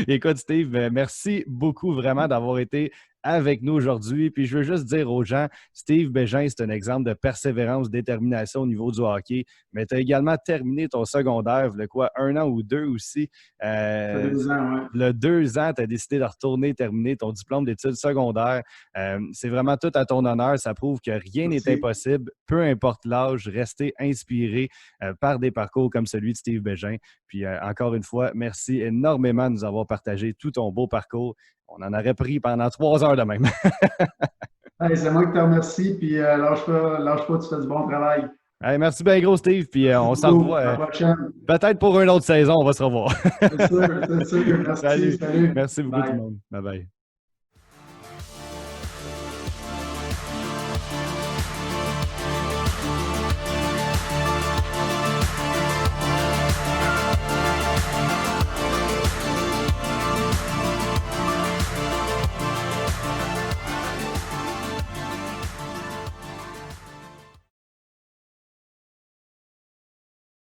Écoute, Steve, merci beaucoup vraiment d'avoir été avec nous aujourd'hui. Puis je veux juste dire aux gens, Steve Bégin, c'est un exemple de persévérance, détermination au niveau du hockey. Mais tu as également terminé ton secondaire, il y a quoi, 1 an ou 2 aussi. Ça fait 2 ans, ouais. Le 2 ans, tu as décidé de retourner terminer ton diplôme d'études secondaires. C'est vraiment tout à ton honneur. Ça prouve que rien n'est Merci. impossible, peu importe l'âge, rester inspiré par des parcours comme celui de Steve Bégin. Puis encore une fois, merci énormément de nous avoir partagé tout ton beau parcours. On en aurait pris pendant 3 heures de même. Hey, c'est moi qui te remercie, puis lâche pas, tu fais du bon travail. Hey, merci bien gros, Steve. Puis Merci on s'en beaucoup. revoit À la prochaine. peut-être pour une autre saison. On va se revoir. C'est sûr, c'est sûr. Merci, Salut. salut. Merci beaucoup tout le Bye. monde. Bye bye.